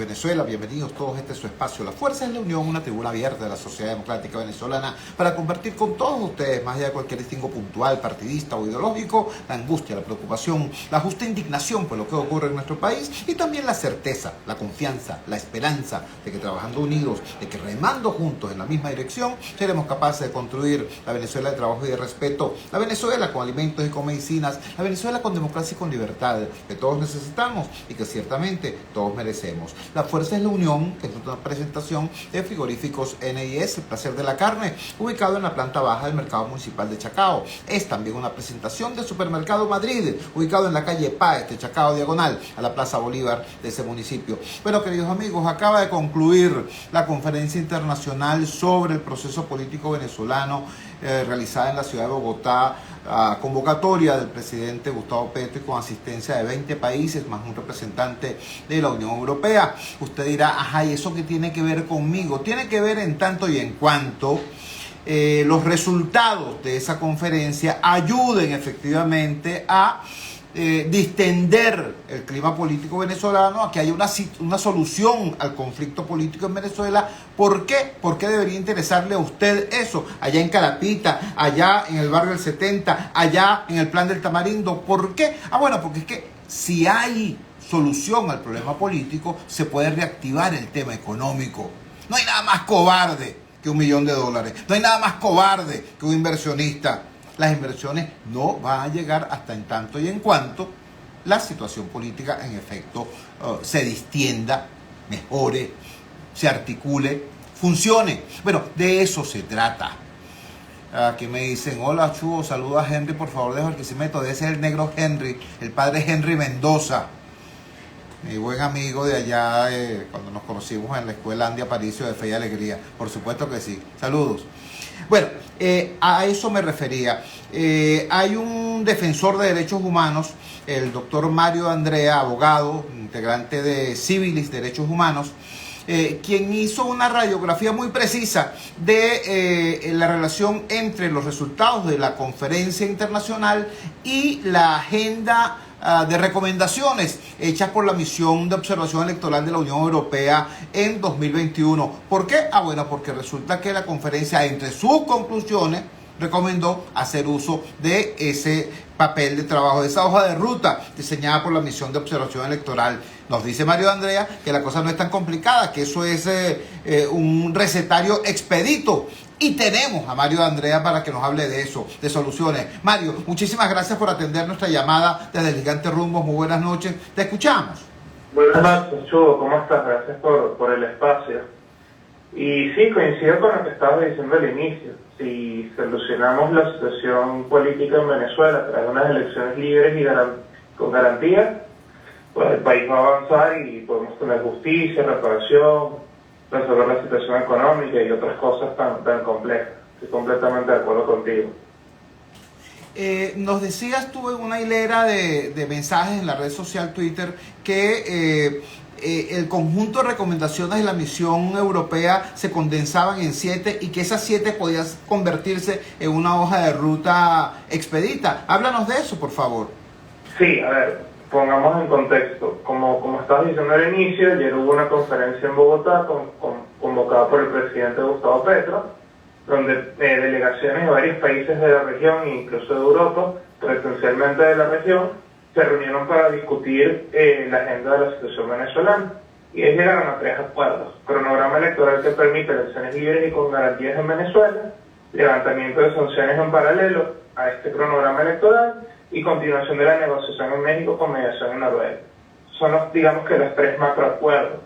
Venezuela, bienvenidos todos, este es su espacio. La Fuerza es la Unión, una tribuna abierta de la sociedad democrática venezolana para compartir con todos ustedes, más allá de cualquier distingo puntual, partidista o ideológico, la angustia, la preocupación, la justa indignación por lo que ocurre en nuestro país y también la certeza, la confianza, la esperanza de que trabajando unidos, de que remando juntos en la misma dirección, seremos capaces de construir la Venezuela de trabajo y de respeto, la Venezuela con alimentos y con medicinas, la Venezuela con democracia y con libertad, que todos necesitamos y que ciertamente todos merecemos. La Fuerza es la Unión, que es una presentación de Frigoríficos NIS, el placer de la carne, ubicado en la planta baja del Mercado Municipal de Chacao. Es también una presentación de Supermercado Madrid, ubicado en la calle Páez de Chacao, diagonal a la Plaza Bolívar de ese municipio. Bueno, queridos amigos, acaba de concluir la conferencia internacional sobre el proceso político venezolano realizada en la ciudad de Bogotá, convocatoria del presidente Gustavo Petro y con asistencia de 20 países más un representante de la Unión Europea. Usted dirá, ajá, ¿y eso qué tiene que ver conmigo? Tiene que ver en tanto y en cuanto los resultados de esa conferencia ayuden efectivamente a distender el clima político venezolano, a que haya una solución al conflicto político en Venezuela. ¿Por qué? ¿Por qué debería interesarle a usted eso? Allá en Carapita, allá en el barrio del 70, allá en el plan del Tamarindo. ¿Por qué? Bueno, porque es que si hay solución al problema político, se puede reactivar el tema económico. No hay nada más cobarde que $1.000.000. No hay nada más cobarde que un inversionista. Las inversiones no van a llegar hasta en tanto y en cuanto la situación política en efecto se distienda, mejore, se articule, funcione. Bueno, de eso se trata. Aquí me dicen, hola Chugo, saluda a Henry, por favor, de Barquisimeto. Debe ser el negro Henry, el padre Henry Mendoza, mi buen amigo de allá, cuando nos conocimos en la escuela Andy Aparicio de Fe y Alegría. Por supuesto que sí. Saludos. Bueno, a eso me refería. Hay un defensor de derechos humanos, el doctor Mario Andrea, abogado, integrante de Civilis Derechos Humanos, quien hizo una radiografía muy precisa de la relación entre los resultados de la conferencia internacional y la agenda de recomendaciones hechas por la misión de observación electoral de la Unión Europea en 2021. ¿Por qué? Bueno, porque resulta que la conferencia, entre sus conclusiones, recomendó hacer uso de ese papel de trabajo, de esa hoja de ruta diseñada por la misión de observación electoral. Nos dice Mario Andrea que la cosa no es tan complicada, que eso es un recetario expedito. Y tenemos a Mario Andrea para que nos hable de eso, de soluciones. Mario, muchísimas gracias por atender nuestra llamada desde el Gigante Rumbos. Muy buenas noches. Te escuchamos. Buenas noches, Chugo. ¿Cómo estás? Gracias por el espacio. Y sí, coincido con lo que estabas diciendo al inicio. Si solucionamos la situación política en Venezuela a través de unas elecciones libres y con garantía, pues el país va a avanzar y podemos tener justicia, reparación, resolver la situación económica y otras cosas tan complejas. Estoy completamente de acuerdo contigo. Nos decías tú en una hilera de mensajes en la red social Twitter que el conjunto de recomendaciones de la misión europea se condensaban en 7 y que esas 7 podían convertirse en una hoja de ruta expedita. Háblanos de eso, por favor. Sí, a ver, pongamos en contexto. Como estabas diciendo al inicio, ayer hubo una conferencia en Bogotá convocada por el presidente Gustavo Petro, donde delegaciones de varios países de la región, incluso de Europa, presencialmente de la región, se reunieron para discutir la agenda de la situación venezolana. Y ellos llegaron a 3 acuerdos: cronograma electoral que permite elecciones libres y con garantías en Venezuela, levantamiento de sanciones en paralelo a este cronograma electoral y continuación de la negociación en México con mediación en Noruega. Son los 3 macroacuerdos.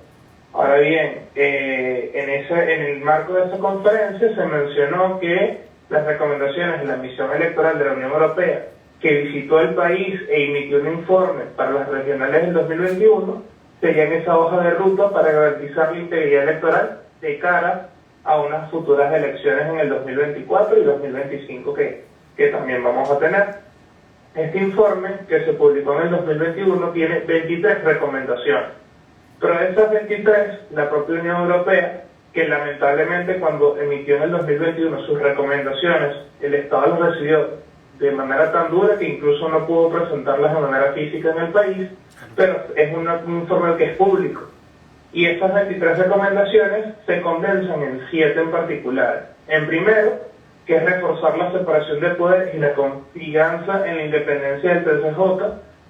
Ahora bien, en el marco de esa conferencia se mencionó que las recomendaciones de la misión electoral de la Unión Europea, que visitó el país e emitió un informe para las regionales del 2021, serían esa hoja de ruta para garantizar la integridad electoral de cara a unas futuras elecciones en el 2024 y 2025 que también vamos a tener. Este informe, que se publicó en el 2021, tiene 23 recomendaciones. Pero de esas 23, la propia Unión Europea, que lamentablemente cuando emitió en el 2021 sus recomendaciones, el Estado las recibió de manera tan dura que incluso no pudo presentarlas de manera física en el país, pero es un informe que es público. Y estas 23 recomendaciones se condensan en 7 en particular. En primero, que es reforzar la separación de poderes y la confianza en la independencia del TSJ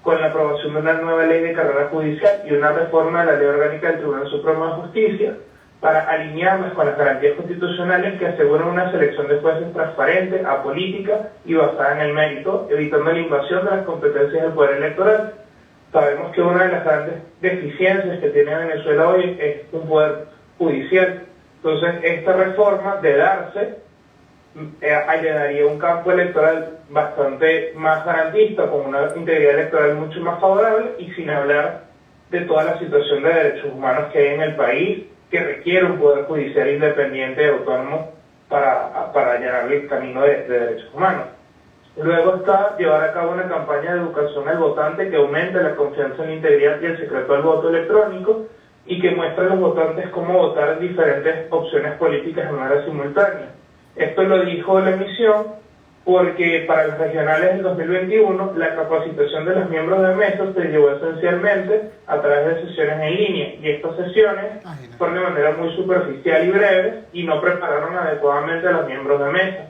con la aprobación de una nueva ley de carrera judicial y una reforma de la ley orgánica del Tribunal Supremo de Justicia para alinearlas con las garantías constitucionales que aseguran una selección de jueces transparente, apolítica y basada en el mérito, evitando la invasión de las competencias del poder electoral. Sabemos que una de las grandes deficiencias que tiene Venezuela hoy es un poder judicial. Entonces, esta reforma, de darse, le daría un campo electoral bastante más garantista, con una integridad electoral mucho más favorable, y sin hablar de toda la situación de derechos humanos que hay en el país, que requiere un poder judicial independiente y autónomo para allanarle el camino de derechos humanos. Luego está llevar a cabo una campaña de educación al votante que aumente la confianza en la integridad y el secreto del voto electrónico y que muestre a los votantes cómo votar en diferentes opciones políticas de manera simultánea. Esto lo dijo la misión porque para las regionales del 2021 la capacitación de los miembros de mesa se llevó esencialmente a través de sesiones en línea, y estas sesiones fueron de manera muy superficial y breves y no prepararon adecuadamente a los miembros de mesa.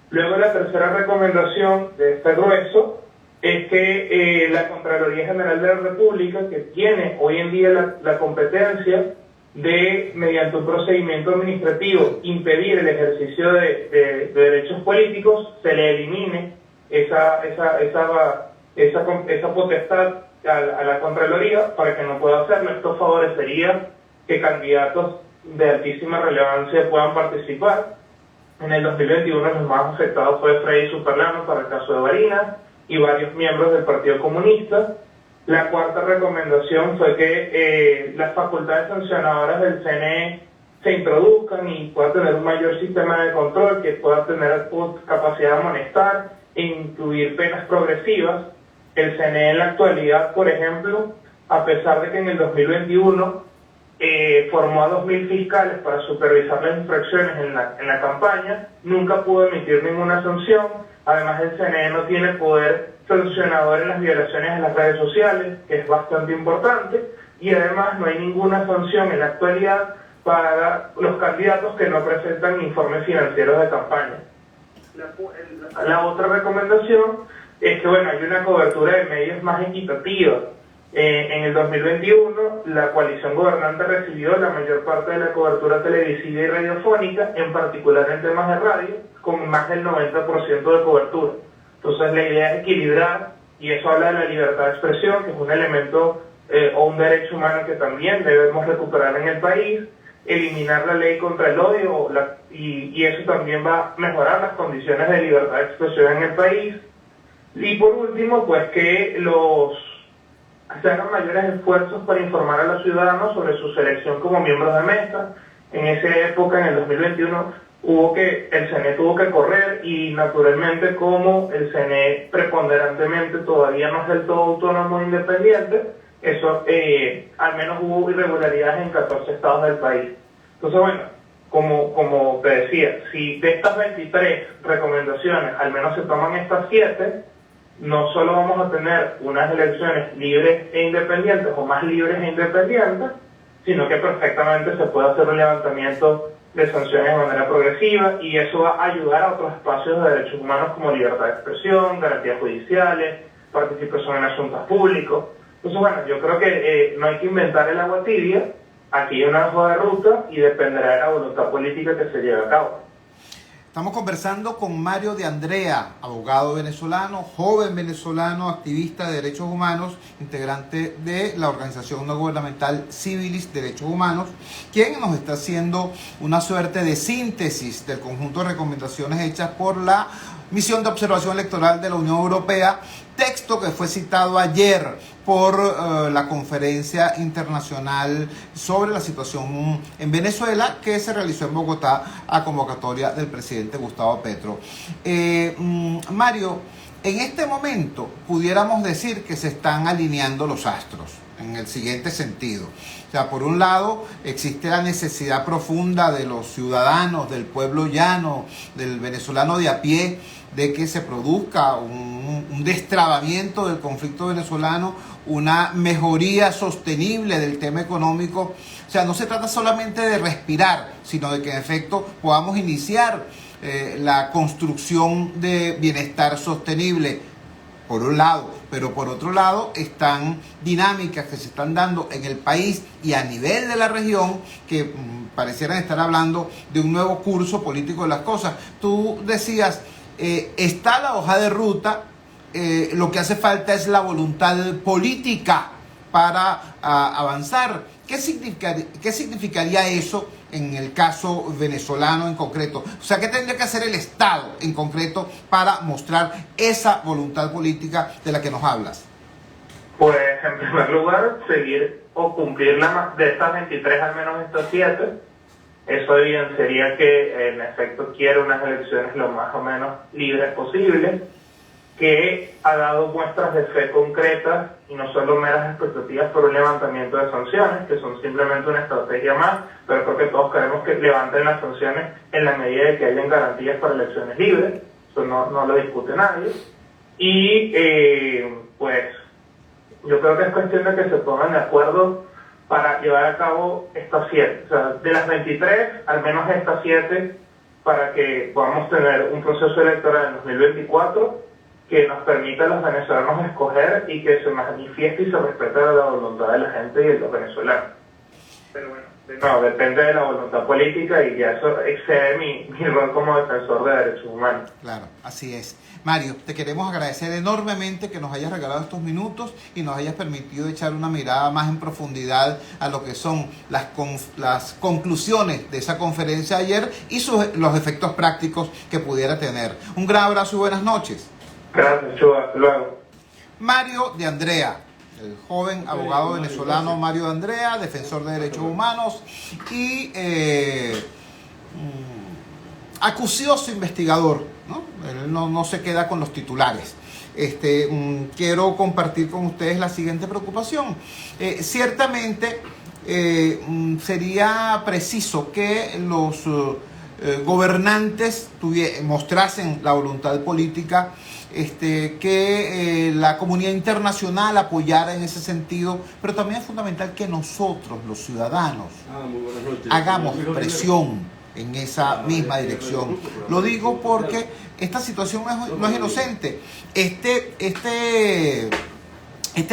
Luego, la tercera recomendación de este grueso es que la Contraloría General de la República, que tiene hoy en día la competencia de, mediante un procedimiento administrativo, impedir el ejercicio de derechos políticos, se le elimine esa potestad a la Contraloría para que no pueda hacerlo. Esto favorecería que candidatos de altísima relevancia puedan participar. En el 2021 los más afectados fue Freddy Superlano para el caso de Barinas y varios miembros del Partido Comunista. La cuarta recomendación fue que las facultades sancionadoras del CNE se introduzcan y pueda tener un mayor sistema de control, que pueda tener capacidad de amonestar e incluir penas progresivas. El CNE en la actualidad, por ejemplo, a pesar de que en el 2021 formó a 2.000 fiscales para supervisar las infracciones en la campaña, nunca pudo emitir ninguna sanción. Además, el CNE no tiene poder sancionador en las violaciones a las redes sociales, que es bastante importante, y además no hay ninguna sanción en la actualidad para los candidatos que no presentan informes financieros de campaña. La otra recomendación es que, bueno, hay una cobertura de medios más equitativa. En el 2021, la coalición gobernante recibió la mayor parte de la cobertura televisiva y radiofónica, en particular en temas de radio, con más del 90% de cobertura. Entonces, la idea es equilibrar, y eso habla de la libertad de expresión, que es un elemento o un derecho humano que también debemos recuperar en el país, eliminar la ley contra el odio, y eso también va a mejorar las condiciones de libertad de expresión en el país. Y por último, pues que se hagan mayores esfuerzos para informar a los ciudadanos sobre su selección como miembros de mesa. En esa época, en el 2021, el CNE tuvo que correr, y naturalmente, como el CNE preponderantemente todavía no es del todo autónomo e independiente, eso al menos hubo irregularidades en 14 estados del país. Entonces, bueno, como te decía, si de estas 23 recomendaciones al menos se toman estas 7, no solo vamos a tener unas elecciones libres e independientes, o más libres e independientes, sino que perfectamente se puede hacer un levantamiento de sanciones de manera progresiva, y eso va a ayudar a otros espacios de derechos humanos como libertad de expresión, garantías judiciales, participación en asuntos públicos. Entonces, bueno, yo creo que no hay que inventar el agua tibia. Aquí hay una hoja de ruta y dependerá de la voluntad política que se lleve a cabo. Estamos conversando con Mario de Andrea, abogado venezolano, joven venezolano, activista de derechos humanos, integrante de la organización no gubernamental Civilis Derechos Humanos, quien nos está haciendo una suerte de síntesis del conjunto de recomendaciones hechas por la Misión de Observación Electoral de la Unión Europea, texto que fue citado ayer por la Conferencia Internacional sobre la Situación en Venezuela, que se realizó en Bogotá a convocatoria del presidente Gustavo Petro. Mario, en este momento pudiéramos decir que se están alineando los astros. en el siguiente sentido. O sea, por un lado existe la necesidad profunda de los ciudadanos, del pueblo llano, del venezolano de a pie, de que se produzca un destrabamiento del conflicto venezolano, una mejoría sostenible del tema económico. O sea, no se trata solamente de respirar, sino de que en efecto podamos iniciar la construcción de bienestar sostenible, por un lado, pero por otro lado están dinámicas que se están dando en el país y a nivel de la región que parecieran estar hablando de un nuevo curso político de las cosas. Tú decías, está la hoja de ruta, lo que hace falta es la voluntad política para avanzar. ¿Qué significaría eso en el caso venezolano en concreto? O sea, ¿qué tendría que hacer el Estado en concreto para mostrar esa voluntad política de la que nos hablas? Pues, en primer lugar, seguir o cumplir de estas 23 al menos estas 7. Eso evidenciaría que, en efecto, quiere unas elecciones lo más o menos libres posibles, que ha dado muestras de fe concretas y no solo meras expectativas por un levantamiento de sanciones, que son simplemente una estrategia más, pero creo que todos queremos que levanten las sanciones en la medida de que hayan garantías para elecciones libres. Eso no lo discute nadie. Y pues yo creo que es cuestión de que se pongan de acuerdo para llevar a cabo estas 7. O sea, de las 23, al menos estas 7, para que podamos tener un proceso electoral en 2024 que nos permita a los venezolanos escoger y que se manifieste y se respete la voluntad de la gente y de los venezolanos. Pero bueno, depende de la voluntad política y ya eso excede mi rol como defensor de derechos humanos. Claro, así es. Mario, te queremos agradecer enormemente que nos hayas regalado estos minutos y nos hayas permitido echar una mirada más en profundidad a lo que son las conclusiones de esa conferencia ayer y los efectos prácticos que pudiera tener. Un gran abrazo y buenas noches. Gracias, Chuba. Hasta luego. Mario de Andrea, el joven abogado venezolano Mario de Andrea, defensor de derechos humanos y acucioso investigador, ¿no? Él no se queda con los titulares. Quiero compartir con ustedes la siguiente preocupación. Ciertamente sería preciso que los gobernantes mostrasen la voluntad política, que la comunidad internacional apoyara en ese sentido, pero también es fundamental que nosotros, los ciudadanos, hagamos presión en esa misma dirección. Lo digo porque esta situación no es inocente. Este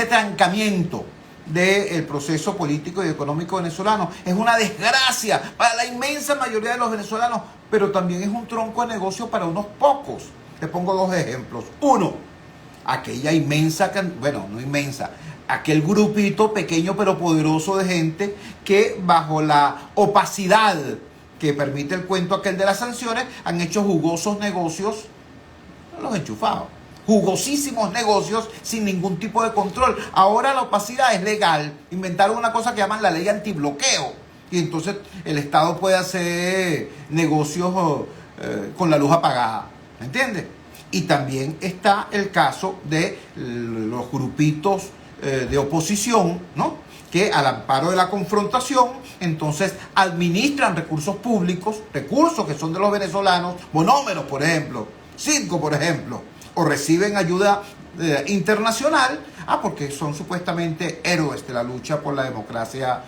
trancamiento del proceso político y económico venezolano es una desgracia para la inmensa mayoría de los venezolanos, pero también es un tronco de negocio para unos pocos. Te pongo dos ejemplos. Uno, aquella aquel grupito pequeño pero poderoso de gente que bajo la opacidad que permite el cuento aquel de las sanciones han hecho jugosos negocios, los enchufados, jugosísimos negocios sin ningún tipo de control. Ahora la opacidad es legal. Inventaron una cosa que llaman la ley antibloqueo y entonces el Estado puede hacer negocios con la luz apagada. ¿Me entiendes? Y también está el caso de los grupitos de oposición, ¿no? Que al amparo de la confrontación, entonces administran recursos públicos, recursos que son de los venezolanos, monómeros, por ejemplo, Circo, por ejemplo, o reciben ayuda internacional, porque son supuestamente héroes de la lucha por la democracia.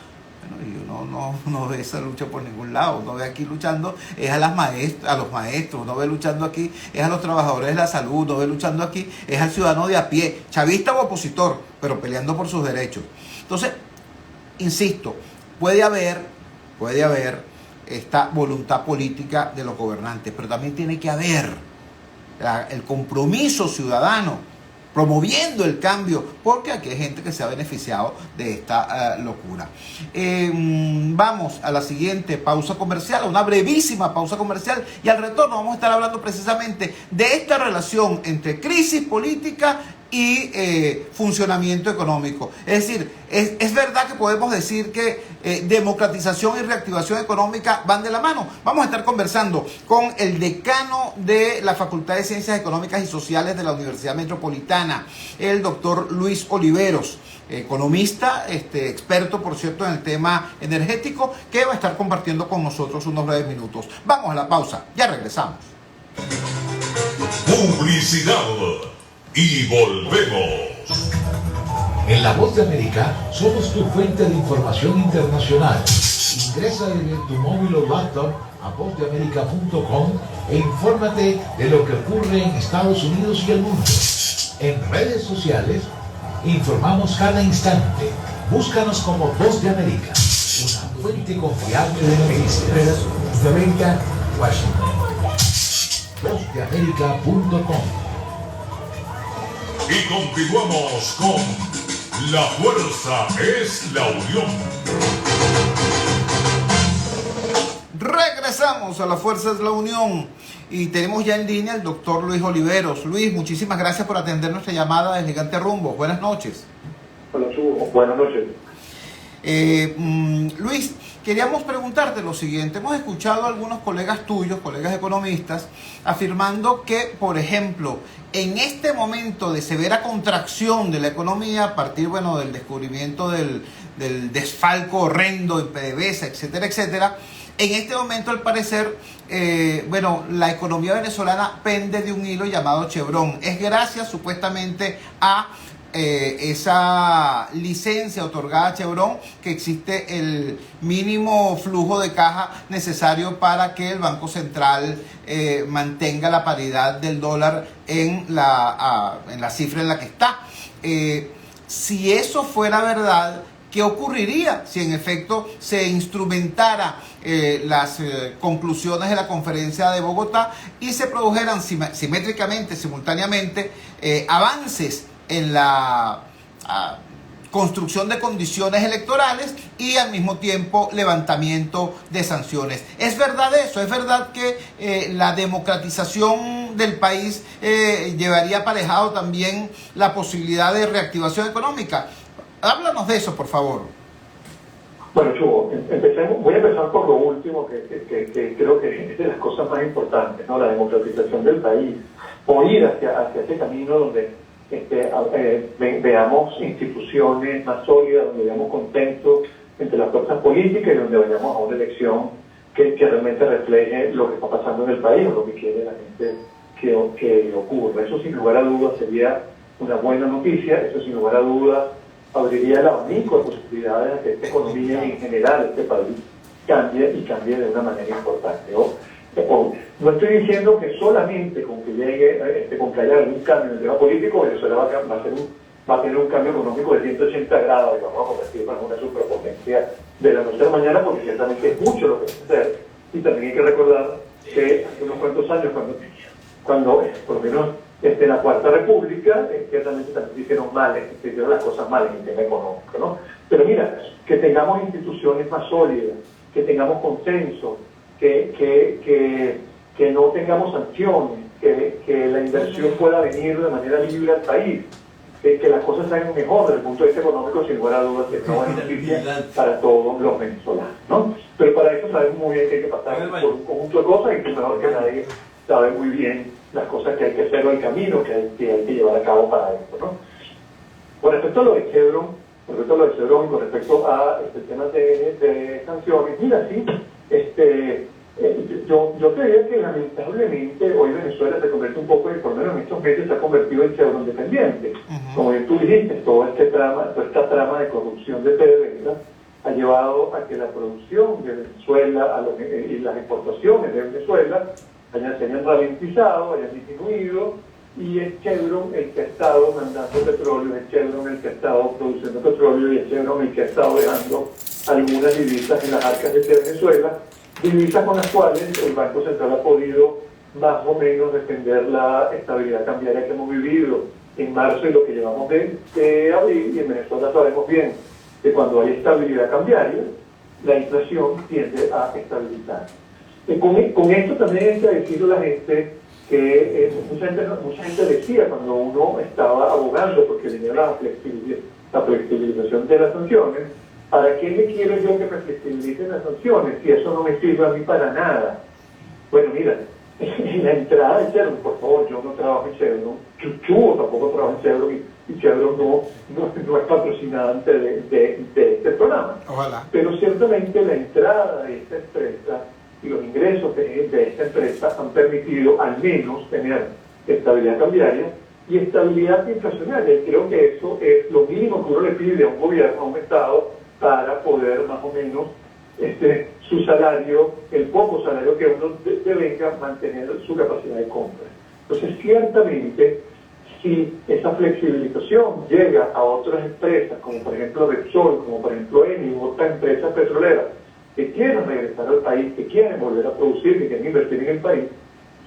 Bueno, y uno no ve esa lucha por ningún lado. Uno ve aquí luchando es a los maestros, uno ve luchando aquí es a los trabajadores de la salud, uno ve luchando aquí es al ciudadano de a pie, chavista o opositor, pero peleando por sus derechos. Entonces, insisto, puede haber esta voluntad política de los gobernantes, pero también tiene que haber el compromiso ciudadano promoviendo el cambio, porque aquí hay gente que se ha beneficiado de esta locura. Vamos a la siguiente pausa comercial, a una brevísima pausa comercial, y al retorno vamos a estar hablando precisamente de esta relación entre crisis política y funcionamiento económico. Es decir, es verdad que podemos decir que democratización y reactivación económica van de la mano. Vamos a estar conversando con el decano de la Facultad de Ciencias Económicas y Sociales de la Universidad Metropolitana, el doctor Luis Oliveros, economista, experto, por cierto, en el tema energético, que va a estar compartiendo con nosotros unos breves minutos. Vamos a la pausa, ya regresamos. Publicidad y volvemos. En La Voz de América somos tu fuente de información internacional. Ingresa desde tu móvil o laptop a vozdeamerica.com e infórmate de lo que ocurre en Estados Unidos y el mundo. En redes sociales informamos cada instante. Búscanos como Voz de América, una fuente confiable de noticias. Voz de América, Washington. Vozdeamerica.com. Y continuamos con La Fuerza es la Unión. Regresamos a La Fuerza es la Unión y tenemos ya en línea al doctor Luis Oliveros. Luis, muchísimas gracias por atender nuestra llamada del Gigante Rumbo. Buenas noches. Hola, Chugo. Buenas noches. Luis, queríamos preguntarte lo siguiente. Hemos escuchado a algunos colegas tuyos, colegas economistas, afirmando que, por ejemplo, en este momento de severa contracción de la economía, a partir, del descubrimiento del desfalco horrendo en PDVSA, etcétera, etcétera, en este momento, al parecer, la economía venezolana pende de un hilo llamado Chevron. Es gracias, supuestamente, a esa licencia otorgada a Chevron que existe el mínimo flujo de caja necesario para que el Banco Central mantenga la paridad del dólar en la cifra en la que está. Si eso fuera verdad, ¿qué ocurriría si en efecto se instrumentara las conclusiones de la conferencia de Bogotá y se produjeran simétricamente, simultáneamente, avances en la construcción de condiciones electorales y al mismo tiempo levantamiento de sanciones? ¿Es verdad eso? ¿Es verdad que la democratización del país llevaría aparejado también la posibilidad de reactivación económica? Háblanos de eso, por favor. Bueno, Chugo, voy a empezar por lo último, que creo que es de las cosas más importantes, ¿no? La democratización del país, o ir hacia ese camino donde veamos instituciones más sólidas, donde veamos consenso entre las fuerzas políticas y donde vayamos a una elección que realmente refleje lo que está pasando en el país o lo que quiere la gente que ocurra. Eso sin lugar a dudas sería una buena noticia, eso sin lugar a dudas abriría el abanico de posibilidades de que esta economía en general, este país, cambie de una manera importante, ¿no? No estoy diciendo que solamente con que llegue, con que haya algún cambio en el tema político, Venezuela va a tener un cambio económico de 180 grados y vamos a convertirnos en una superpotencia de la noche a la mañana, porque ciertamente es mucho lo que hay que hacer. Y también hay que recordar que hace unos cuantos años, cuando por lo menos la Cuarta República, ciertamente también se hicieron las cosas mal en el tema económico, ¿no? Pero mira, que tengamos instituciones más sólidas, que tengamos consenso, que no tengamos sanciones, que la inversión pueda venir de manera libre al país, que las cosas salgan mejor desde el punto de vista económico, sin lugar a dudas, que no es noticia para todos los venezolanos, ¿no? Pero para eso sabemos muy bien que hay que pasar por un conjunto de cosas y que mejor que nadie sabe muy bien las cosas que hay que hacer o el camino que hay que llevar a cabo para esto, ¿no? Con respecto a lo de Chevron, y con respecto a temas de sanciones, mira, sí, yo creía que lamentablemente hoy Venezuela se convierte un poco, por lo menos en estos meses se ha convertido en Chevron dependiente. Como tú dijiste, toda esta trama de corrupción de PDVSA ha llevado a que la producción de Venezuela y las exportaciones de Venezuela se hayan ralentizado, hayan disminuido, y es Chevron el que ha estado mandando petróleo, es Chevron el que ha estado produciendo petróleo y es Chevron el que ha estado dejando algunas divisas en las arcas de Venezuela, divisas con las cuales el Banco Central ha podido más o menos defender la estabilidad cambiaria que hemos vivido en marzo y lo que llevamos de abril, y en Venezuela sabemos bien que cuando hay estabilidad cambiaria, la inflación tiende a estabilizar. Con esto también hay que decirle a la gente mucha gente decía cuando uno estaba abogando porque venía la flexibilización de las sanciones, ¿para qué le quiero yo que me flexibilicen las sanciones si eso no me sirve a mí para nada? Bueno, mira, en la entrada de Chevron, por favor, yo no trabajo en Chevron, Chuchuo tampoco trabaja en Chevron y Chevron no es patrocinante de este programa. Ojalá. Pero ciertamente la entrada de esta empresa y los ingresos de esta empresa han permitido al menos tener estabilidad cambiaria y estabilidad inflacionaria. Y creo que eso es lo mínimo que uno le pide a un gobierno, a un Estado, para poder más o menos su salario, el poco salario que uno devenga, mantener su capacidad de compra. Entonces, ciertamente, si esa flexibilización llega a otras empresas, como por ejemplo Repsol, como por ejemplo Eni u otras empresas petroleras, que quieren regresar al país, que quieren volver a producir, que quieren invertir en el país,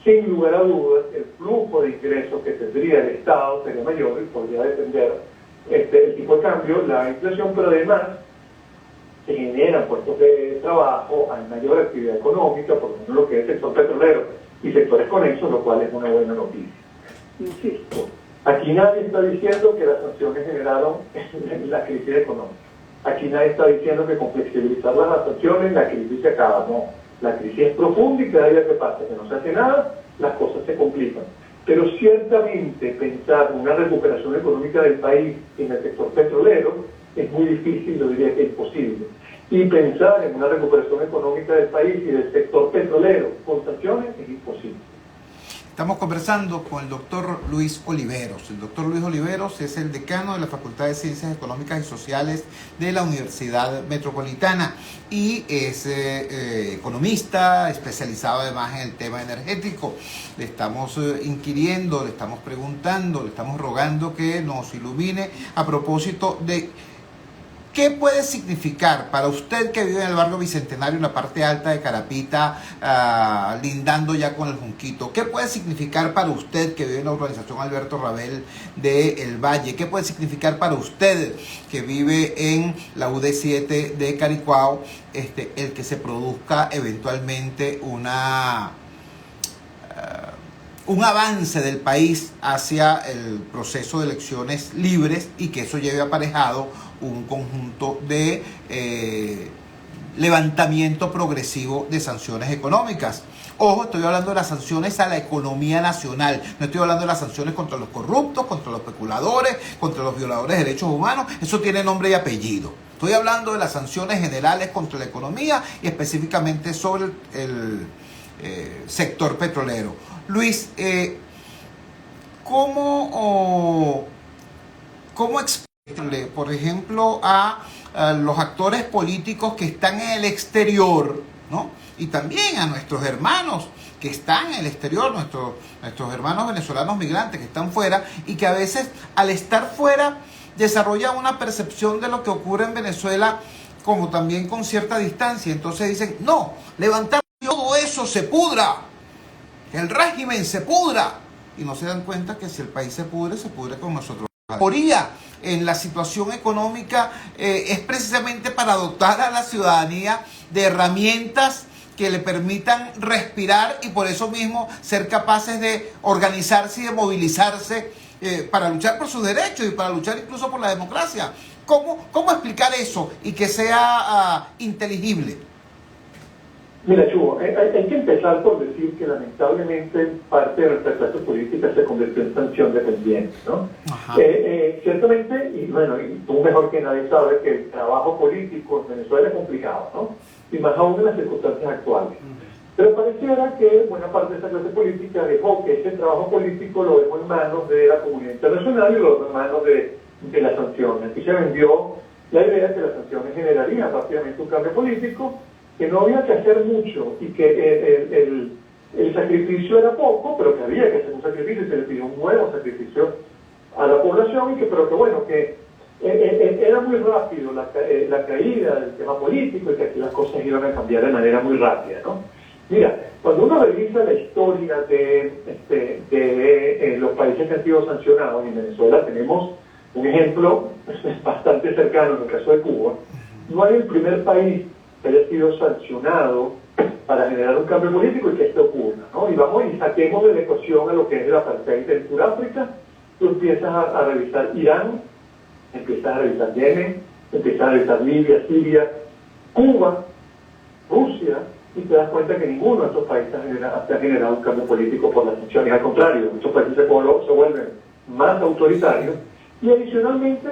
sin lugar a dudas, el flujo de ingresos que tendría el Estado sería mayor y podría depender el tipo de cambio, la inflación, pero además se generan puestos de trabajo, hay mayor actividad económica, por lo menos lo que es el sector petrolero y sectores conexos, lo cual es una buena noticia. Insisto, aquí nadie está diciendo que las sanciones generaron la crisis económica. Aquí nadie está diciendo que con flexibilizar las sanciones la crisis se acaba. No, la crisis es profunda y cada día que pasa que no se hace nada, las cosas se complican. Pero ciertamente pensar en una recuperación económica del país en el sector petrolero es muy difícil, yo diría que imposible. Y pensar en una recuperación económica del país y del sector petrolero con sanciones es imposible. Estamos conversando con el doctor Luis Oliveros. El doctor Luis Oliveros es el decano de la Facultad de Ciencias Económicas y Sociales de la Universidad Metropolitana y es economista especializado además en el tema energético. Le estamos inquiriendo, le estamos preguntando, le estamos rogando que nos ilumine a propósito de ¿qué puede significar para usted que vive en el barrio Bicentenario, en la parte alta de Carapita, lindando ya con el Junquito? ¿Qué puede significar para usted que vive en la urbanización Alberto Rabel de El Valle? ¿Qué puede significar para usted que vive en la UD7 de Caricuao el que se produzca eventualmente un avance del país hacia el proceso de elecciones libres y que eso lleve aparejado un conjunto de levantamiento progresivo de sanciones económicas? Ojo, estoy hablando de las sanciones a la economía nacional, no estoy hablando de las sanciones contra los corruptos, contra los especuladores, contra los violadores de derechos humanos, eso tiene nombre y apellido. Estoy hablando de las sanciones generales contra la economía y específicamente sobre el sector petrolero. Luis, ¿cómo explicarle, por ejemplo, a los actores políticos que están en el exterior, ¿no? Y también a nuestros hermanos que están en el exterior, nuestros hermanos venezolanos migrantes que están fuera y que a veces al estar fuera desarrollan una percepción de lo que ocurre en Venezuela como también con cierta distancia? Entonces dicen, no, levantar todo eso se pudra, que el régimen se pudra, y no se dan cuenta que si el país se pudre con nosotros. La teoría en la situación económica es precisamente para dotar a la ciudadanía de herramientas que le permitan respirar y por eso mismo ser capaces de organizarse y de movilizarse para luchar por sus derechos y para luchar incluso por la democracia. ¿Cómo explicar eso y que sea inteligible? Mira, Chugo, hay que empezar por decir que lamentablemente parte de nuestra clase política se convirtió en sanción dependiente, ¿no? Ciertamente, y bueno, y tú mejor que nadie sabes que el trabajo político en Venezuela es complicado, ¿no? Y más aún en las circunstancias actuales. Pero pareciera que buena parte de esa clase política dejó que ese trabajo político lo dejó en manos de la comunidad internacional y lo dejó en manos de las sanciones. Aquí se vendió la idea de que las sanciones generarían rápidamente un cambio político, que no había que hacer mucho y que el sacrificio era poco, pero que había que hacer un sacrificio y se le pidió un nuevo sacrificio a la población, pero que bueno, que era muy rápido la caída del tema político y que aquí las cosas iban a cambiar de manera muy rápida, ¿no? Mira, cuando uno revisa la historia de los países que han sido sancionados, en Venezuela tenemos un ejemplo bastante cercano en el caso de Cuba. No hay el primer país que haya sido sancionado para generar un cambio político y que esto ocurra, ¿no? Y vamos y saquemos de la ecuación a lo que es el apartheid en Sudáfrica. Tú empiezas a revisar Irán, empiezas a revisar Yemen, empiezas a revisar Libia, Siria, Cuba, Rusia, y te das cuenta que ninguno de estos países ha generado un cambio político por las sanciones. Al contrario, muchos países se vuelven más autoritarios. Y adicionalmente,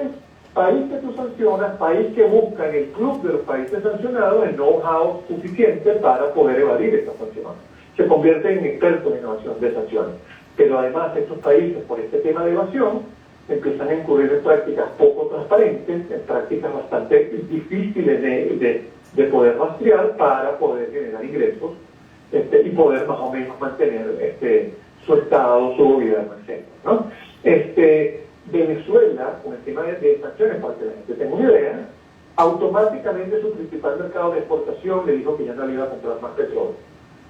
país que tú sancionas, país que busca en el club de los países sancionados el know-how suficiente para poder evadir estas sanciones. Se convierten en expertos en evasión de sanciones. Pero además estos países, por este tema de evasión, empiezan a incurrir en prácticas poco transparentes, en prácticas bastante difíciles de poder rastrear para poder generar ingresos y poder más o menos mantener su estado, su gobierno, etc., ¿no? Venezuela, con el tema de sanciones, para que la gente tenga una idea, automáticamente su principal mercado de exportación le dijo que ya no le iba a comprar más petróleo.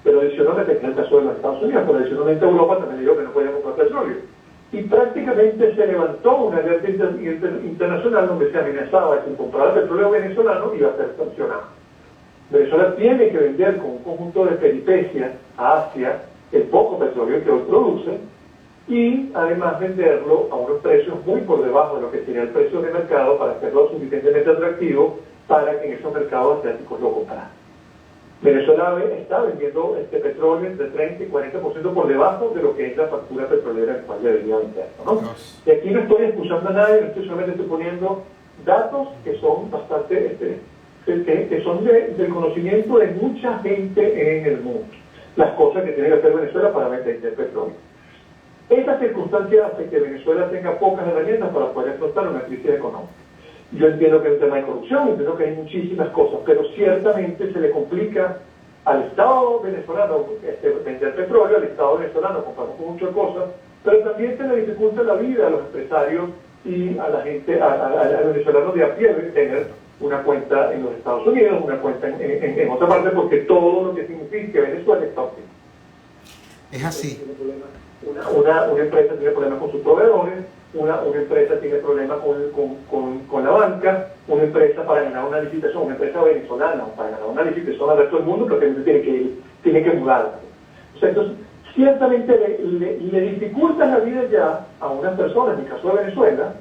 Pero adicionalmente, que es el caso de los Estados Unidos, pero adicionalmente Europa también le dijo que no podía comprar petróleo. Y prácticamente se levantó una alerta internacional donde se amenazaba que si compraba petróleo venezolano iba a ser sancionado. Venezuela tiene que vender con un conjunto de peripecias a Asia el poco petróleo que hoy produce y además venderlo a unos precios muy por debajo de lo que sería el precio de mercado para hacerlo suficientemente atractivo para que en esos mercados asiáticos lo compraran. Venezuela está vendiendo petróleo entre 30 y 40% por debajo de lo que es la factura petrolera en cual debería venderlo, ¿no? Y aquí no estoy excusando a nadie, solamente estoy poniendo datos que son bastante, que son del conocimiento de mucha gente en el mundo. Las cosas que tiene que hacer Venezuela para vender petróleo. Esta circunstancia hace que Venezuela tenga pocas herramientas para poder afrontar una crisis económica. Yo entiendo que hay un tema de corrupción, entiendo que hay muchísimas cosas, pero ciertamente se le complica al Estado venezolano vender petróleo, al Estado venezolano comprar muchas cosas, pero también se le dificulta la vida a los empresarios y a la gente, a los venezolanos de a pie de tener una cuenta en los Estados Unidos, una cuenta en otra parte, porque todo lo que significa Venezuela está optimizado. Es así. Una empresa tiene problemas con sus proveedores, una empresa tiene problemas con la banca, una empresa para ganar una licitación, una empresa venezolana para ganar una licitación al resto del mundo, porque tiene que mudarse. O sea, entonces, ciertamente le dificulta la vida ya a unas personas, en el caso de Venezuela,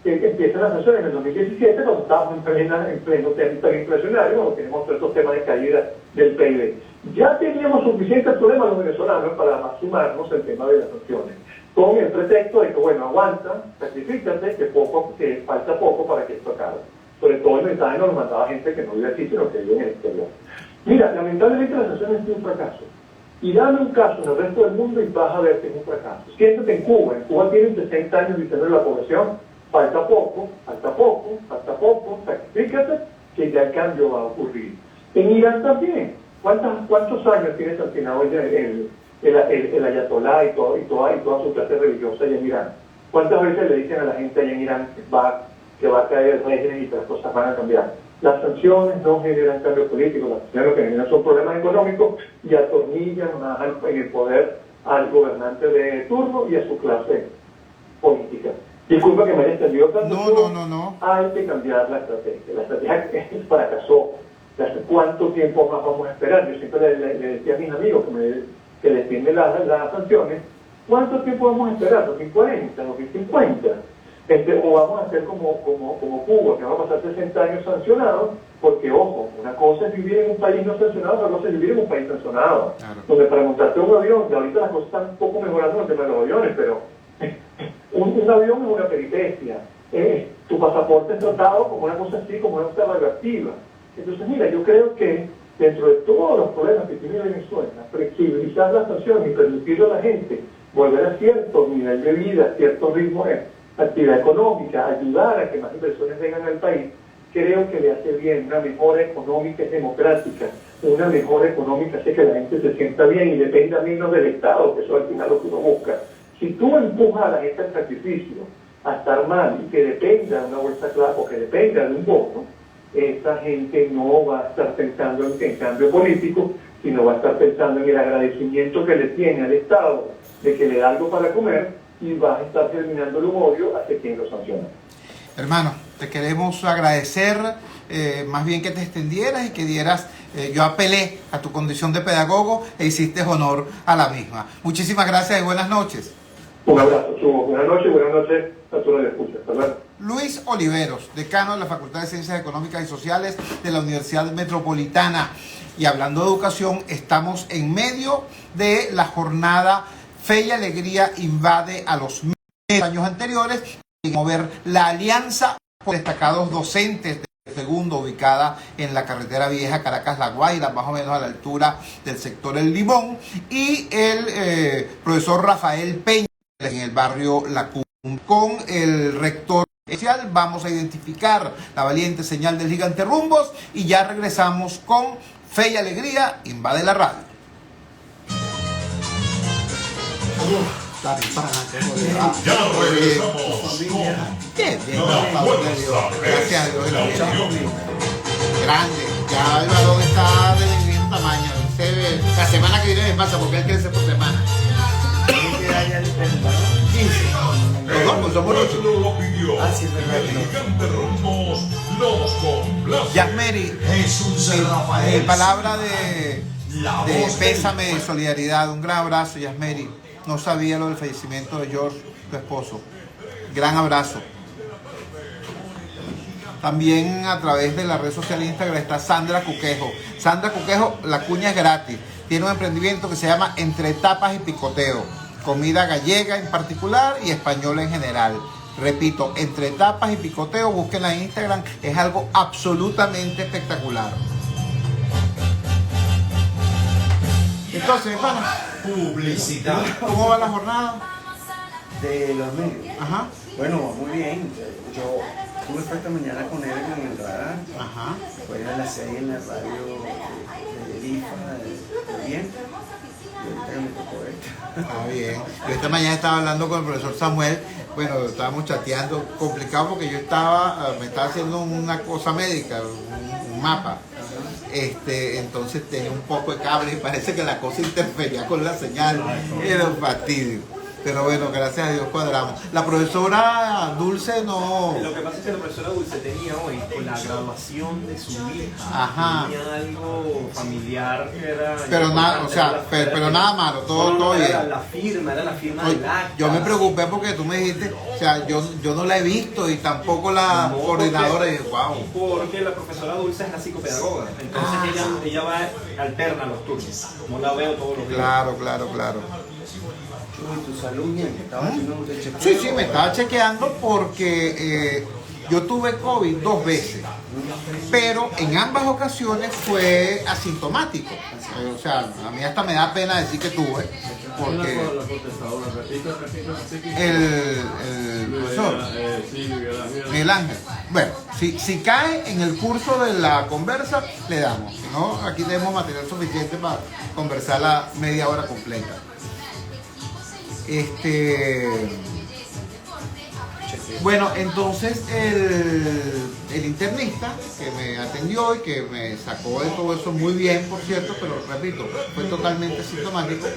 que empiezan las sanciones en el 2017, cuando estábamos en pleno tema inflacionario, cuando tenemos ciertos temas de caída del PIB. Ya teníamos suficientes problemas los venezolanos para sumarnos el tema de las sanciones, con el pretexto de que, bueno, aguanta, sacrifícate, que falta poco para que esto acabe. Sobre todo el mensaje nos lo mandaba gente que no vive aquí, sino que vive en el exterior. Mira, lamentablemente las sanciones son un fracaso. Y dame un caso en el resto del mundo y vas a ver que es un fracaso. Siéntate en Cuba tienen 60 años diciendo la población, falta poco, sacrifícate, que ya el cambio va a ocurrir. En Irán también. ¿Cuántos años tiene sancionado el ayatolá y toda su clase religiosa allá en Irán? ¿Cuántas veces le dicen a la gente allá en Irán que va a caer el régimen y que las cosas van a cambiar? Las sanciones no generan cambio político, las sanciones lo que generan son problemas económicos y atornillan más en el poder al gobernante de turno y a su clase política. Disculpa que me haya extendido tanto. No. Hay que cambiar la estrategia. La estrategia fracasó. ¿Cuánto tiempo más vamos a esperar? Yo siempre le decía a mis amigos que defienden las sanciones, ¿cuánto tiempo vamos a esperar? ¿2040? ¿2050? O vamos a hacer como Cuba, que vamos a pasar 60 años sancionados, porque, ojo, una cosa es vivir en un país no sancionado, otra cosa es vivir en un país sancionado. Claro. Donde para montarte un avión, y ahorita las cosas están un poco mejorando en el tema de los aviones, pero un avión es una peripecia. Tu pasaporte es tratado como una cosa así, como una cosa radioactiva. Entonces, mira, yo creo que dentro de todos los problemas que tiene Venezuela, flexibilizar las sanciones y permitirle a la gente volver a cierto nivel de vida, cierto ritmo de actividad económica, ayudar a que más inversiones vengan al país, creo que le hace bien. Una mejora económica es democrática, una mejora económica hace que la gente se sienta bien y dependa menos del Estado, que eso al final lo que uno busca. Si tú empujas a la gente al sacrificio, a estar mal y que dependa de una bolsa clara o que dependa de un voto, esa gente no va a estar pensando en cambio político, sino va a estar pensando en el agradecimiento que le tiene al Estado de que le da algo para comer y va a estar terminando el odio hacia quien lo sanciona. Hermano, te queremos agradecer más bien que te extendieras y que dieras yo apelé a tu condición de pedagogo e hiciste honor a la misma. Muchísimas gracias y buenas noches. Un abrazo, Chubo. Buenas noches a todos los que escuchan. Hasta luego. Luis Oliveros, decano de la Facultad de Ciencias Económicas y Sociales de la Universidad Metropolitana. Y hablando de educación, estamos en medio de la jornada Fe y Alegría invade a los años anteriores y mover la alianza por destacados docentes de segundo ubicada en la carretera vieja Caracas-La Guaira, más o menos a la altura del sector El Limón, y el profesor Rafael Peña en el barrio La Cumbre. Con el rector especial vamos a identificar la valiente señal del gigante Rumbos y ya regresamos con Fe y Alegría invade la radio. Ya regresamos Qué bien, La fuerza gracias a Dios. es la unión. Grande, ya el balón está del mismo tamaño. La semana que viene me pasa porque él crece por semana. 15. Los dos, pues somos 8. Lo pidió. Ah, sí, es verdad. El gigante Rumbos nos complace. Yasmeri, mi palabra de pésame y solidaridad. Un gran abrazo, Yasmeri. No sabía lo del fallecimiento de George, tu esposo. Gran abrazo. También a través de la red social Instagram está Sandra Cuquejo. Sandra Cuquejo, la cuña es gratis. Tiene un emprendimiento que se llama Entre Tapas y Picoteo. Comida gallega en particular y española en general. Repito, Entre Tapas y Picoteo, búsquenla en Instagram. Es algo absolutamente espectacular. Entonces, hermano, Publicidad ¿cómo va la jornada? de los medios. Ajá, Bueno, muy bien. Yo tuve esta mañana con él en el radar. ajá. Fue a las 6 en la radio de IFA, de bien. Y ahorita que me tocó esta. Está bien. Yo esta mañana estaba hablando con el profesor Samuel. Bueno, estábamos chateando, complicado porque yo me estaba haciendo una cosa médica, un mapa. Entonces tenía un poco de cable y parece que la cosa interfería con la señal. Era un fastidio. Pero bueno, gracias a Dios cuadramos. La profesora Dulce no... Lo que pasa es que la profesora Dulce tenía hoy, con la graduación de su hija, Ajá. tenía algo familiar que era... Pero nada, o sea, pero nada malo, todo bien. Era la firma Oye, del acta. yo me preocupé porque tú me dijiste, o sea, yo no la he visto y tampoco la No, coordinadora y porque- dije, wow. Porque la profesora Dulce es la psicopedagoga, entonces ella va alterna los turnos, no la veo todos los días. Claro. Uy, tu salud bien, que estaba haciendo un chequeo. Sí, me estaba chequeando porque yo tuve COVID 2 veces, pero en ambas ocasiones fue asintomático. O sea, a mí hasta me da pena decir que tuve, porque el profesor Miguel Ángel, bueno, si cae en el curso de la conversa, le damos. Si no, aquí tenemos material suficiente para conversar la media hora completa. Bueno, entonces el internista que me atendió y que me sacó de todo eso muy bien, por cierto, pero repito, fue totalmente sintomático,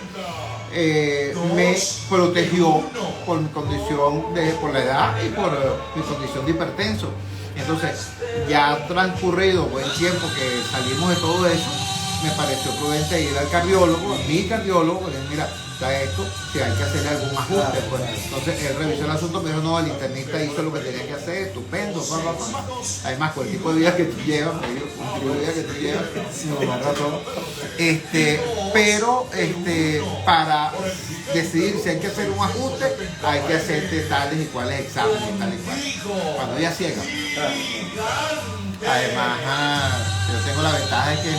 me protegió por mi condición por la edad y por mi condición de hipertenso. Entonces, ya transcurrido buen tiempo que salimos de todo eso, me pareció prudente ir al cardiólogo, a mi cardiólogo, porque mira, está esto, si hay que hacerle algún ajuste, pues. Entonces él revisó el asunto, me dijo, no, el internista hizo lo que tenía que hacer, estupendo, además con el tipo de vida que tú llevas, me dijo, con el tipo de vida que tú llevas, no, más razón. Pero para decidir si hay que hacer un ajuste, hay que hacerte tales y cuales exámenes, tal y cual. Cuando ella ciega. Además, yo tengo la ventaja de que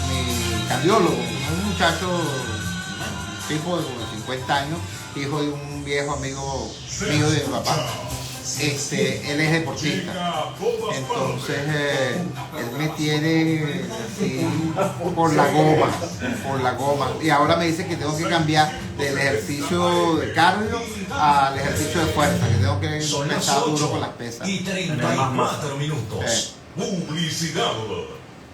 mi cardiólogo, un muchacho, un tipo de como 50 años, hijo de un viejo amigo mío de mi papá, él es deportista. Entonces, él me tiene así por la goma. Y ahora me dice que tengo que cambiar del ejercicio de cardio al ejercicio de fuerza, que tengo que empezar duro con las pesas. Y 34 minutos. Publicidad.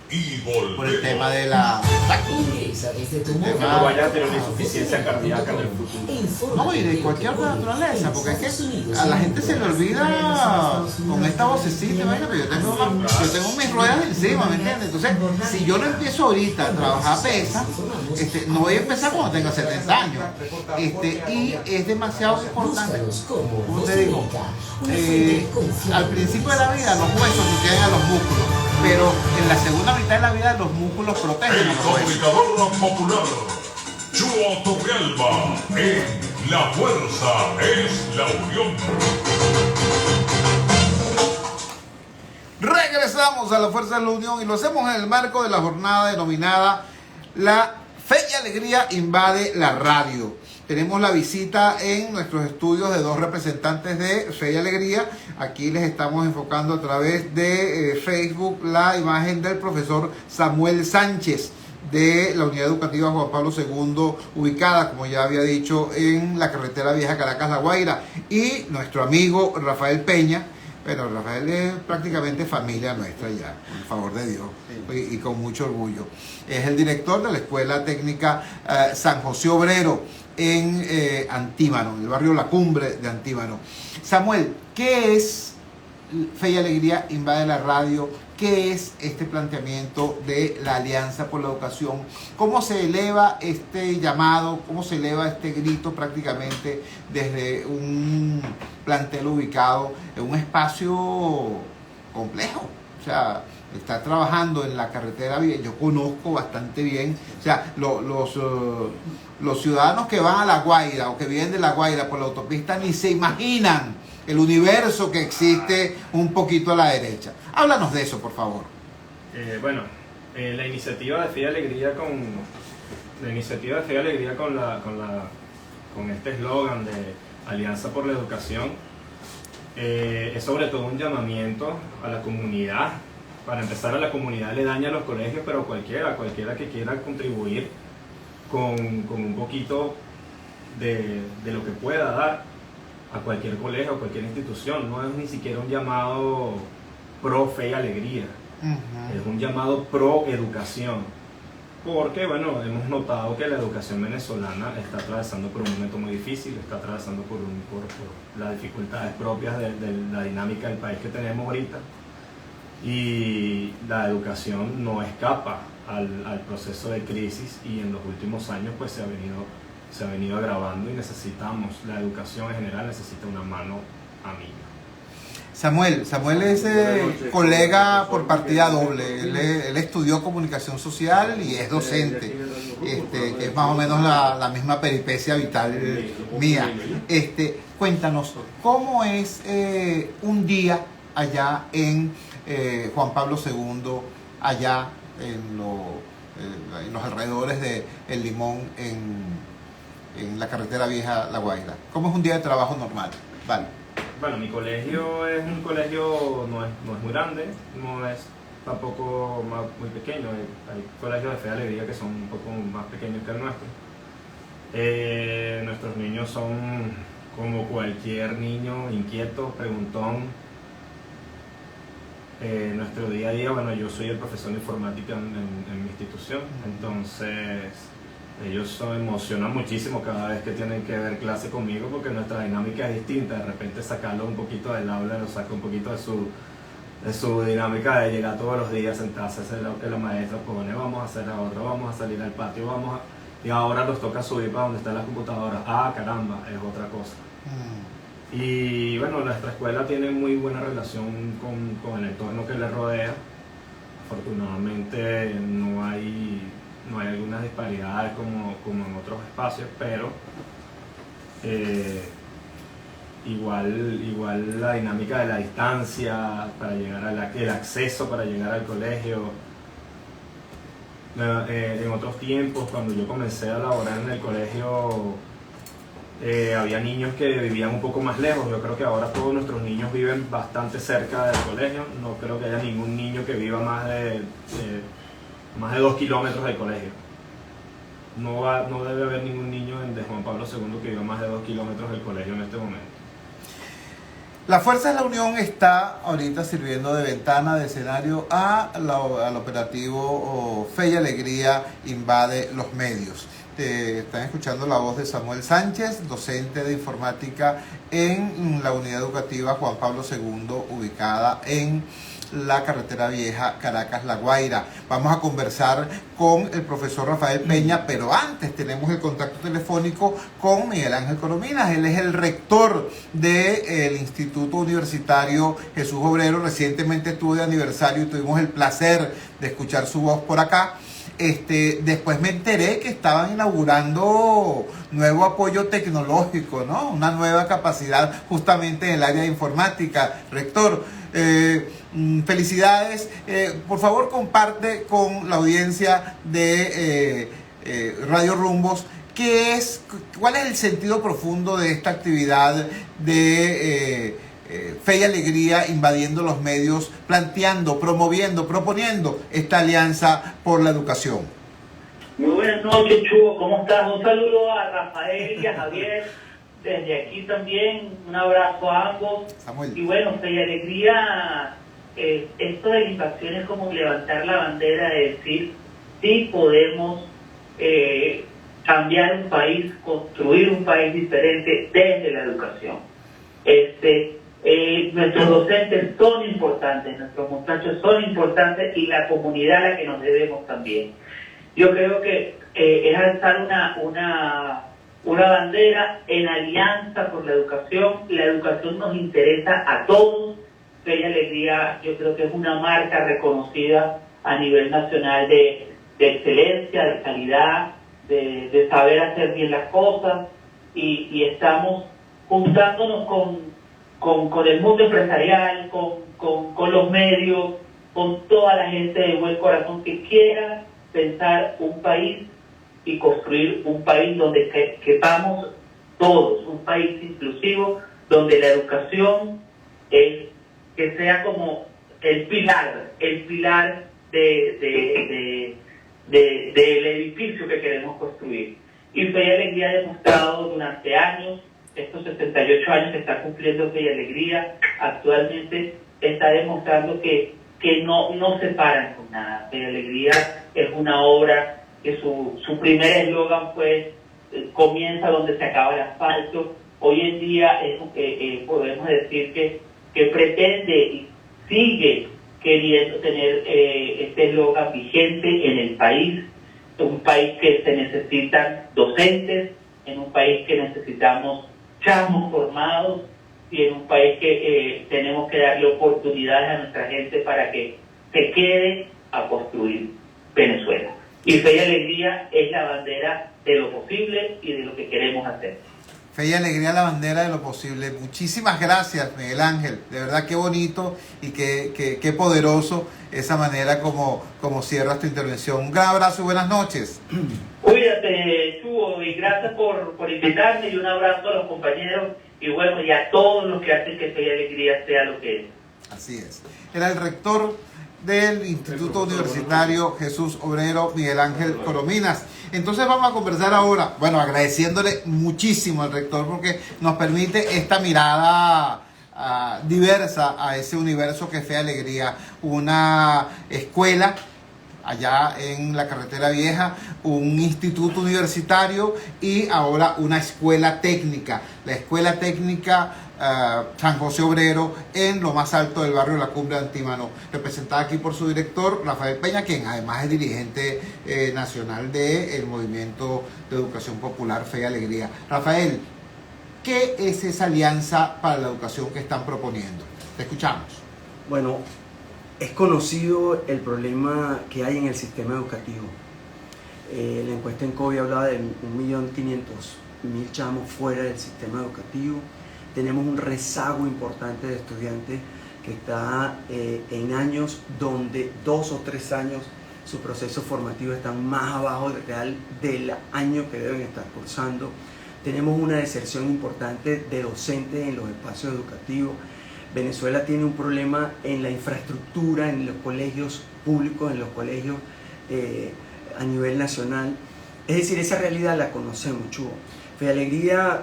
Y por el tema volvemos. de la... Ingresa desde tu Que no vaya a tener una insuficiencia cardíaca en el futuro. No, y de cualquier otra naturaleza, porque es que a la gente se le olvida con esta vocecita, vaina, pero yo tengo mis ruedas encima, ¿me entiendes? Entonces, si yo no empiezo ahorita a trabajar pesa, no voy a empezar cuando tenga 70 años. Y es demasiado importante, como te digo, al principio de la vida los huesos suceden a los músculos, pero en la segunda mitad de la vida los músculos protegen a El los huesos. comunicador popular, Chuo Torrealba, en La Fuerza es la Unión. Regresamos a la Fuerza de la Unión y lo hacemos en el marco de la jornada denominada La Fe y Alegría invade la radio. Tenemos la visita en nuestros estudios de dos representantes de Fe y Alegría. Aquí les estamos enfocando a través de Facebook la imagen del profesor Samuel Sánchez de la Unidad Educativa Juan Pablo II, ubicada, como ya había dicho, en la carretera vieja Caracas-La Guaira, y nuestro amigo Rafael Peña. Bueno, Rafael es prácticamente familia nuestra ya, por favor de Dios, y con mucho orgullo. Es el director de la Escuela Técnica San José Obrero en Antímano, en el barrio La Cumbre de Antímano. Samuel, ¿qué es Fe y Alegría invade la radio? ¿Qué es este planteamiento de la Alianza por la Educación? ¿Cómo se eleva este llamado? ¿Cómo se eleva este grito prácticamente desde un plantel ubicado en un espacio complejo? O sea, está trabajando en la carretera vieja, yo conozco bastante bien. O sea, los ciudadanos que van a La Guaira o que vienen de La Guaira por la autopista ni se imaginan el universo que existe un poquito a la derecha. Háblanos de eso, por favor. La iniciativa de Fe y Alegría con este eslogan de Alianza por la Educación es sobre todo un llamamiento a la comunidad. Para empezar, a la comunidad le daña a los colegios, pero cualquiera que quiera contribuir con un poquito de lo que pueda dar a cualquier colegio, a cualquier institución. No es ni siquiera un llamado pro fe y alegría, es un llamado pro educación, porque bueno, hemos notado que la educación venezolana está atravesando por un momento muy difícil, está atravesando por las dificultades propias de la dinámica del país que tenemos ahorita, y la educación no escapa al proceso de crisis, y en los últimos años pues se ha venido agravando, y necesitamos, la educación en general necesita una mano amiga. Samuel es colega por partida doble. Él estudió comunicación social y es docente, que es más o menos la misma peripecia vital mía. Cuéntanos, ¿cómo es un día allá en Juan Pablo II, allá en los alrededores de El Limón, en la carretera vieja La Guaira? ¿Cómo es un día de trabajo normal? Vale. Bueno, mi colegio es un colegio, no es muy grande, no es tampoco muy pequeño. Hay colegios de Fe y Alegría que son un poco más pequeños que el nuestro. Nuestros niños son como cualquier niño, inquieto, preguntón. Nuestro día a día, bueno, yo soy el profesor de informática en mi institución, entonces ellos se emocionan muchísimo cada vez que tienen que ver clase conmigo, porque nuestra dinámica es distinta. De repente sacarlo un poquito del aula, lo saca un poquito de su dinámica de llegar todos los días, sentarse, hacer lo que la maestra pone, vamos a hacer a otro, vamos a salir al patio, y ahora nos toca subir para donde está la computadora. Ah, caramba, es otra cosa. Y bueno, nuestra escuela tiene muy buena relación con el entorno que le rodea. Afortunadamente no hay algunas disparidades como en otros espacios, pero igual la dinámica de la distancia para llegar el acceso para llegar al colegio. En otros tiempos, cuando yo comencé a laborar en el colegio, había niños que vivían un poco más lejos. Yo creo que ahora todos nuestros niños viven bastante cerca del colegio. No creo que haya ningún niño que viva más de 2 kilómetros del colegio. No debe haber ningún niño de Juan Pablo II que viva más de 2 kilómetros del colegio en este momento. La Fuerza de la Unión está ahorita sirviendo de ventana, de escenario al operativo Fe y Alegría invade los medios. Están escuchando la voz de Samuel Sánchez, docente de informática en la unidad educativa Juan Pablo II, ubicada en la carretera vieja Caracas-La Guaira. Vamos a conversar con el profesor Rafael Peña, pero antes tenemos el contacto telefónico con Miguel Ángel Corominas. Él es el rector del Instituto Universitario Jesús Obrero. Recientemente estuvo de aniversario y tuvimos el placer de escuchar su voz por acá. Después me enteré que estaban inaugurando nuevo apoyo tecnológico, ¿no? Una nueva capacidad justamente en el área de informática. Rector, felicidades. Por favor, comparte con la audiencia de Radio Rumbos cuál es el sentido profundo de esta actividad de Fe y Alegría invadiendo los medios, planteando, promoviendo, proponiendo esta alianza por la educación. Muy buenas noches, Chugo, ¿cómo estás? Un saludo a Rafael y a Javier, desde aquí también, un abrazo a ambos. Samuel. Y bueno, Fe y Alegría, esto de la invasión es como levantar la bandera de decir, sí podemos cambiar un país, construir un país diferente desde la educación. Nuestros docentes son importantes, nuestros muchachos son importantes y la comunidad a la que nos debemos también. Yo creo que es alzar una bandera en alianza por la educación. La educación nos interesa a todos. Fe y Alegría, yo creo que es una marca reconocida a nivel nacional de excelencia, de calidad, de saber hacer bien las cosas, y estamos juntándonos con el mundo empresarial, con los medios, con toda la gente de buen corazón que quiera pensar un país y construir un país donde quepamos todos, un país inclusivo, donde la educación que sea como el pilar del edificio que queremos construir. Y Fe y Alegría ha demostrado durante años, estos 78 años que está cumpliendo Fe y Alegría, actualmente está demostrando que no se paran con nada. Fe y Alegría es una obra que su primer eslogan fue comienza donde se acaba el asfalto. Hoy en día podemos decir que pretende y sigue queriendo tener este eslogan vigente en el país, un país que se necesitan docentes, en un país que necesitamos chamos formados, y en un país que tenemos que darle oportunidades a nuestra gente para que se quede a construir Venezuela. Y Fe y Alegría es la bandera de lo posible y de lo que queremos hacer. Fe y Alegría, la bandera de lo posible. Muchísimas gracias, Miguel Ángel. De verdad, qué bonito y qué poderoso esa manera como cierras tu intervención. Un gran abrazo y buenas noches. Cuídate, Chugo, y gracias por invitarme, y un abrazo a los compañeros y bueno, y a todos los que hacen que Fe y Alegría sea lo que es. Así es. Era el rector del Instituto Universitario Jesús Obrero, Miguel Ángel Corominas. Entonces vamos a conversar ahora, bueno, agradeciéndole muchísimo al rector porque nos permite esta mirada diversa a ese universo que es Fe y Alegría, una escuela allá en la carretera vieja, un instituto universitario y ahora una escuela técnica, la escuela técnica San José Obrero, en lo más alto del barrio La Cumbre de Antímano, representada aquí por su director Rafael Peña, quien además es dirigente nacional del Movimiento de Educación Popular Fe y Alegría. Rafael, ¿qué es esa alianza para la educación que están proponiendo? Te escuchamos. Bueno, es conocido el problema que hay en el sistema educativo. La encuesta en COVID hablaba de 1.500.000 chamos fuera del sistema educativo. Tenemos un rezago importante de estudiantes que está en años donde 2 o 3 años su proceso formativo están más abajo del año que deben estar cursando. Tenemos una deserción importante de docentes en los espacios educativos. Venezuela tiene un problema en la infraestructura, en los colegios públicos, en los colegios a nivel nacional. Es decir, esa realidad la conocemos, Chugo. Fe y Alegría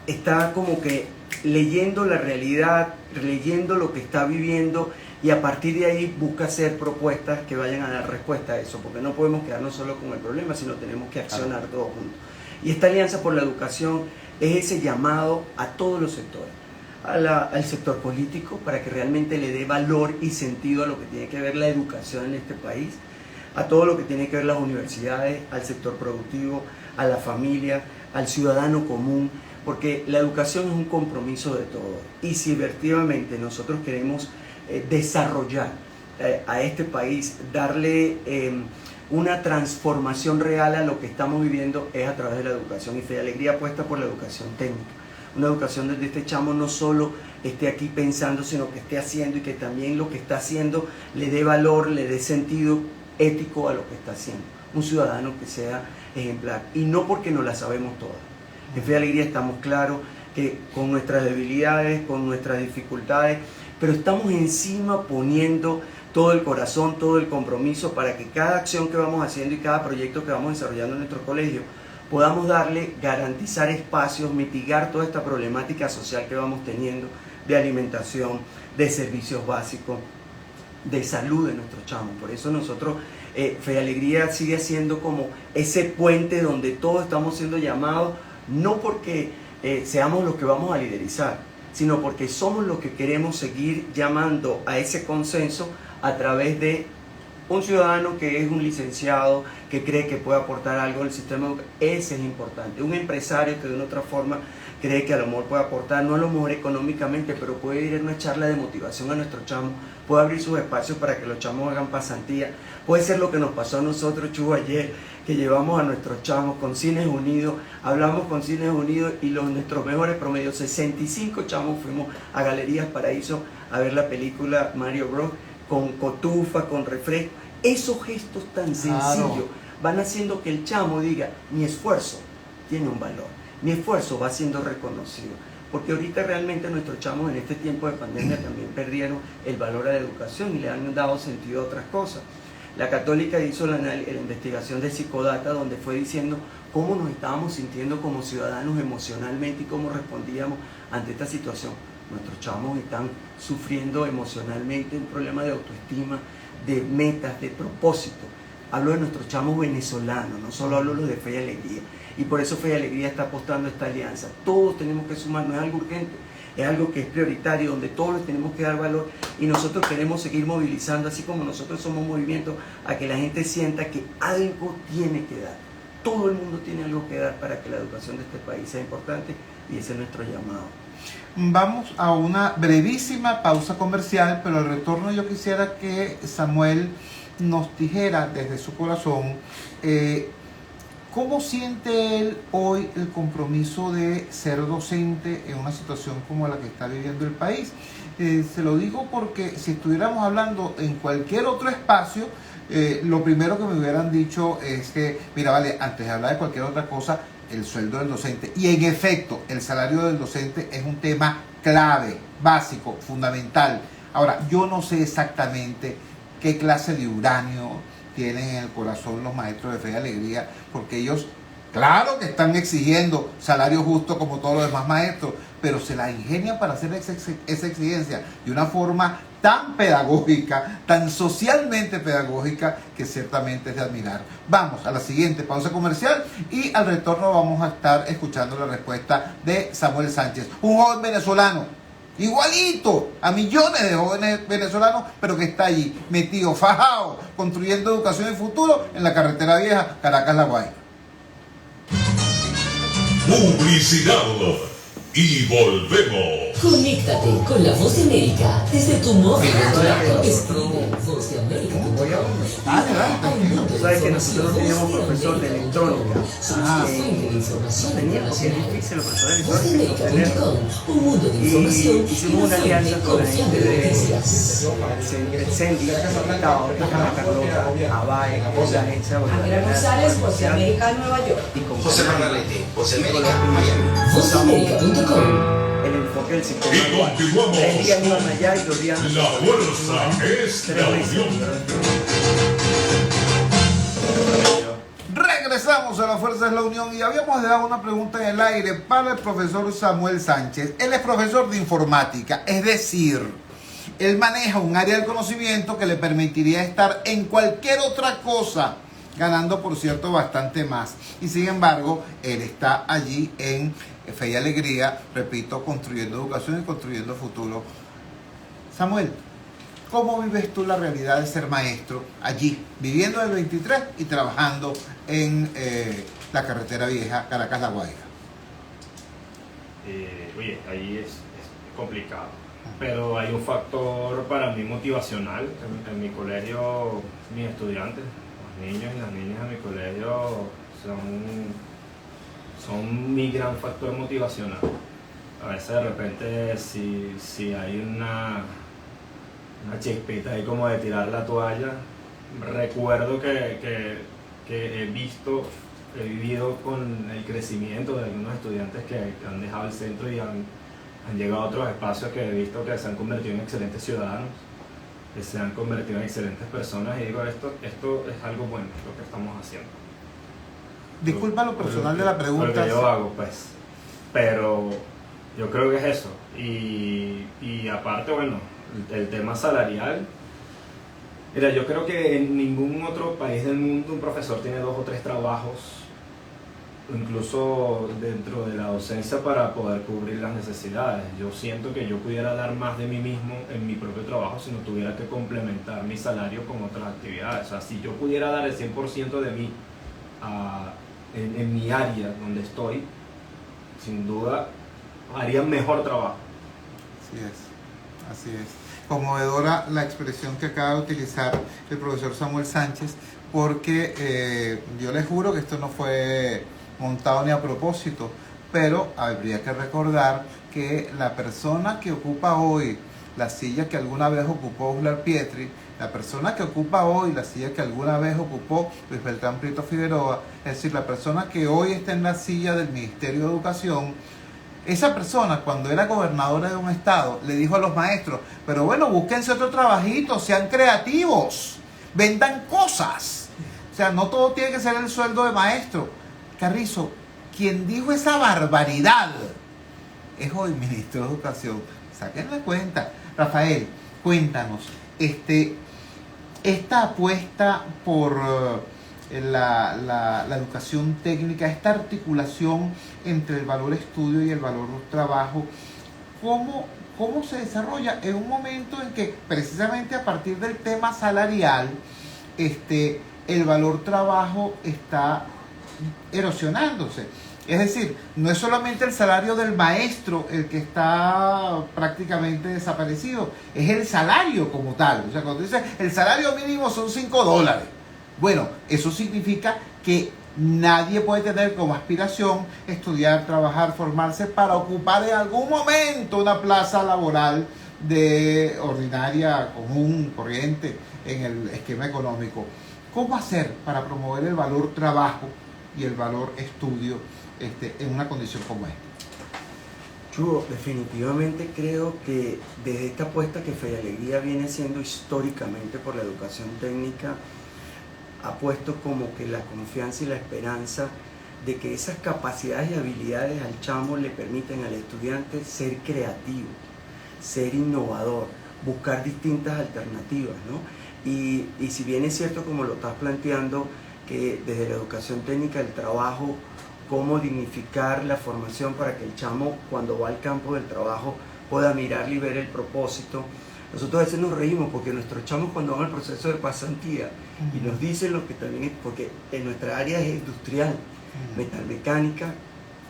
está como que leyendo la realidad, leyendo lo que está viviendo, y a partir de ahí busca hacer propuestas que vayan a dar respuesta a eso, porque no podemos quedarnos solo con el problema, sino tenemos que accionar todos juntos. Y esta Alianza por la Educación es ese llamado a todos los sectores, al sector político, para que realmente le dé valor y sentido a lo que tiene que ver la educación en este país, a todo lo que tiene que ver las universidades, al sector productivo, a la familia, al ciudadano común, porque la educación es un compromiso de todos. Y si efectivamente nosotros queremos desarrollar a este país, darle una transformación real a lo que estamos viviendo, es a través de la educación. Y Fe y Alegría apuesta por la educación técnica, una educación donde este chamo no solo esté aquí pensando, sino que esté haciendo, y que también lo que está haciendo le dé valor, le dé sentido ético a lo que está haciendo. Un ciudadano que sea ejemplar, y no porque no la sabemos todas. En Fe y Alegría estamos claros que con nuestras debilidades, con nuestras dificultades, pero estamos encima poniendo todo el corazón, todo el compromiso, para que cada acción que vamos haciendo y cada proyecto que vamos desarrollando en nuestro colegio podamos darle, garantizar espacios, mitigar toda esta problemática social que vamos teniendo, de alimentación, de servicios básicos, de salud de nuestros chamos. Por eso nosotros, Fe y Alegría sigue siendo como ese puente donde todos estamos siendo llamados, no porque seamos los que vamos a liderizar, sino porque somos los que queremos seguir llamando a ese consenso a través de un ciudadano que es un licenciado, que cree que puede aportar algo al sistema educativo. Ese es importante. Un empresario que de una otra forma cree que a lo mejor puede aportar, no a lo mejor económicamente, pero puede ir a una charla de motivación a nuestros chamos, puede abrir sus espacios para que los chamos hagan pasantía. Puede ser lo que nos pasó a nosotros, Chugo, ayer, que llevamos a nuestros chamos con Cines Unidos, hablamos con Cines Unidos, y nuestros mejores promedios, 65 chamos, fuimos a Galerías Paraíso a ver la película Mario Bros, con cotufa, con refresco. Esos gestos tan sencillos van haciendo que el chamo diga: mi esfuerzo tiene un valor, mi esfuerzo va siendo reconocido. Porque ahorita realmente nuestros chamos en este tiempo de pandemia también perdieron el valor a la educación y le han dado sentido a otras cosas. La Católica hizo la investigación de Psicodata, donde fue diciendo cómo nos estábamos sintiendo como ciudadanos emocionalmente y cómo respondíamos ante esta situación. Nuestros chamos están sufriendo emocionalmente un problema de autoestima, de metas, de propósito. Hablo de nuestros chamos venezolanos, no solo hablo de Fe y Alegría. Y por eso Fe y Alegría está apostando a esta alianza. Todos tenemos que sumar, no es algo urgente, es algo que es prioritario, donde todos les tenemos que dar valor, y nosotros queremos seguir movilizando, así como nosotros somos un movimiento, a que la gente sienta que algo tiene que dar. Todo el mundo tiene algo que dar para que la educación de este país sea importante, y ese es nuestro llamado. Vamos a una brevísima pausa comercial, pero al retorno yo quisiera que Samuel nos dijera desde su corazón ¿cómo siente él hoy el compromiso de ser docente en una situación como la que está viviendo el país? Se lo digo porque si estuviéramos hablando en cualquier otro espacio, lo primero que me hubieran dicho es que, mira, vale, antes de hablar de cualquier otra cosa, el sueldo del docente. Y en efecto, el salario del docente es un tema clave, básico, fundamental. Ahora, yo no sé exactamente qué clase de uranio tienen en el corazón los maestros de Fe y Alegría, porque ellos, claro que están exigiendo salario justo como todos los demás maestros, pero se la ingenian para hacer esa exigencia de una forma tan pedagógica, tan socialmente pedagógica, que ciertamente es de admirar. Vamos a la siguiente pausa comercial y al retorno vamos a estar escuchando la respuesta de Samuel Sánchez, un joven venezolano, igualito a millones de jóvenes venezolanos, pero que está allí, metido, fajado, construyendo educación y futuro en la carretera vieja Caracas-La Guaira. Publicidad. Y volvemos. Conéctate con La Voz de América desde tu móvil o tu laptop. Escribe vozdeamerica.com. Tú sabes que nosotros teníamos profesor de electrónica. Teníamos, es difícil los profesores de electrónica. Un mundo de información. Y hicimos una alianza con la gente de CENDI, Carlota, Abae, la agencia Andrea González, Voz de América, Nueva York. José Manalete, Voz de América, Miami. Vozdeamerica.com. El enfoque del sistema. Y continuamos. 3 días iban allá y 2 días La fuerza es la unión. Regresamos Regresamos a La Fuerza es la Unión y habíamos dado una pregunta en el aire para el profesor Samuel Sánchez. Él es profesor de informática, es decir, él maneja un área del conocimiento que le permitiría estar en cualquier otra cosa, ganando, por cierto, bastante más. Y sin embargo, él está allí en Fe y Alegría, repito, construyendo educación y construyendo futuro. Samuel, ¿cómo vives tú la realidad de ser maestro allí, viviendo del 23 y trabajando en la carretera vieja Caracas-La Guaira? Oye, ahí es complicado, pero hay un factor para mí motivacional. En mi colegio, mis estudiantes, los niños y las niñas de mi colegio son mi gran factor motivacional. A veces de repente si hay una chispita ahí como de tirar la toalla, recuerdo que he vivido con el crecimiento de algunos estudiantes que han dejado el centro y han llegado a otros espacios que he visto que se han convertido en excelentes ciudadanos, que se han convertido en excelentes personas, y digo, esto es algo bueno lo que estamos haciendo. Disculpa lo personal de la pregunta. Lo que yo hago, pues, pero yo creo que es eso. Y aparte, bueno, el tema salarial. Mira, yo creo que en ningún otro país del mundo un profesor tiene 2 o 3 trabajos, incluso dentro de la docencia, para poder cubrir las necesidades. Yo siento que yo pudiera dar más de mí mismo en mi propio trabajo si no tuviera que complementar mi salario con otras actividades. O sea, si yo pudiera dar el 100% de mí en mi área donde estoy, sin duda haría mejor trabajo. Así es. Conmovedora la expresión que acaba de utilizar el profesor Samuel Sánchez, porque yo les juro que esto no fue montado ni a propósito, pero habría que recordar que la persona que ocupa hoy la silla que alguna vez ocupó Oslar Pietri, la persona que ocupa hoy la silla que alguna vez ocupó Luis Beltrán Prieto Figueroa, es decir, la persona que hoy está en la silla del Ministerio de Educación, esa persona, cuando era gobernadora de un estado, le dijo a los maestros, pero bueno, búsquense otro trabajito, sean creativos, vendan cosas. O sea, no todo tiene que ser el sueldo de maestro. Carrizo, quien dijo esa barbaridad es hoy ministro de Educación. Sáquenle cuenta. Rafael, cuéntanos, esta apuesta por la educación técnica, esta articulación entre el valor estudio y el valor trabajo, ¿cómo se desarrolla en un momento en que precisamente a partir del tema salarial el valor trabajo está erosionándose? Es decir, no es solamente el salario del maestro el que está prácticamente desaparecido, es el salario como tal. O sea, cuando dice el salario mínimo son $5, bueno, eso significa que nadie puede tener como aspiración estudiar, trabajar, formarse para ocupar en algún momento una plaza laboral de ordinaria, común, corriente en el esquema económico. ¿Cómo hacer para promover el valor trabajo y el valor estudio en una condición como esta? Yo definitivamente creo que desde esta apuesta que Fe y Alegría viene siendo históricamente por la educación técnica, ha puesto como que la confianza y la esperanza de que esas capacidades y habilidades al chamo le permiten al estudiante ser creativo, ser innovador, buscar distintas alternativas, ¿no? Y si bien es cierto, como lo estás planteando, que desde la educación técnica el trabajo, cómo dignificar la formación para que el chamo cuando va al campo del trabajo pueda mirarle y ver el propósito. Nosotros a veces nos reímos porque nuestros chamos cuando van al proceso de pasantía y nos dicen lo que también es, porque en nuestra área es industrial, metalmecánica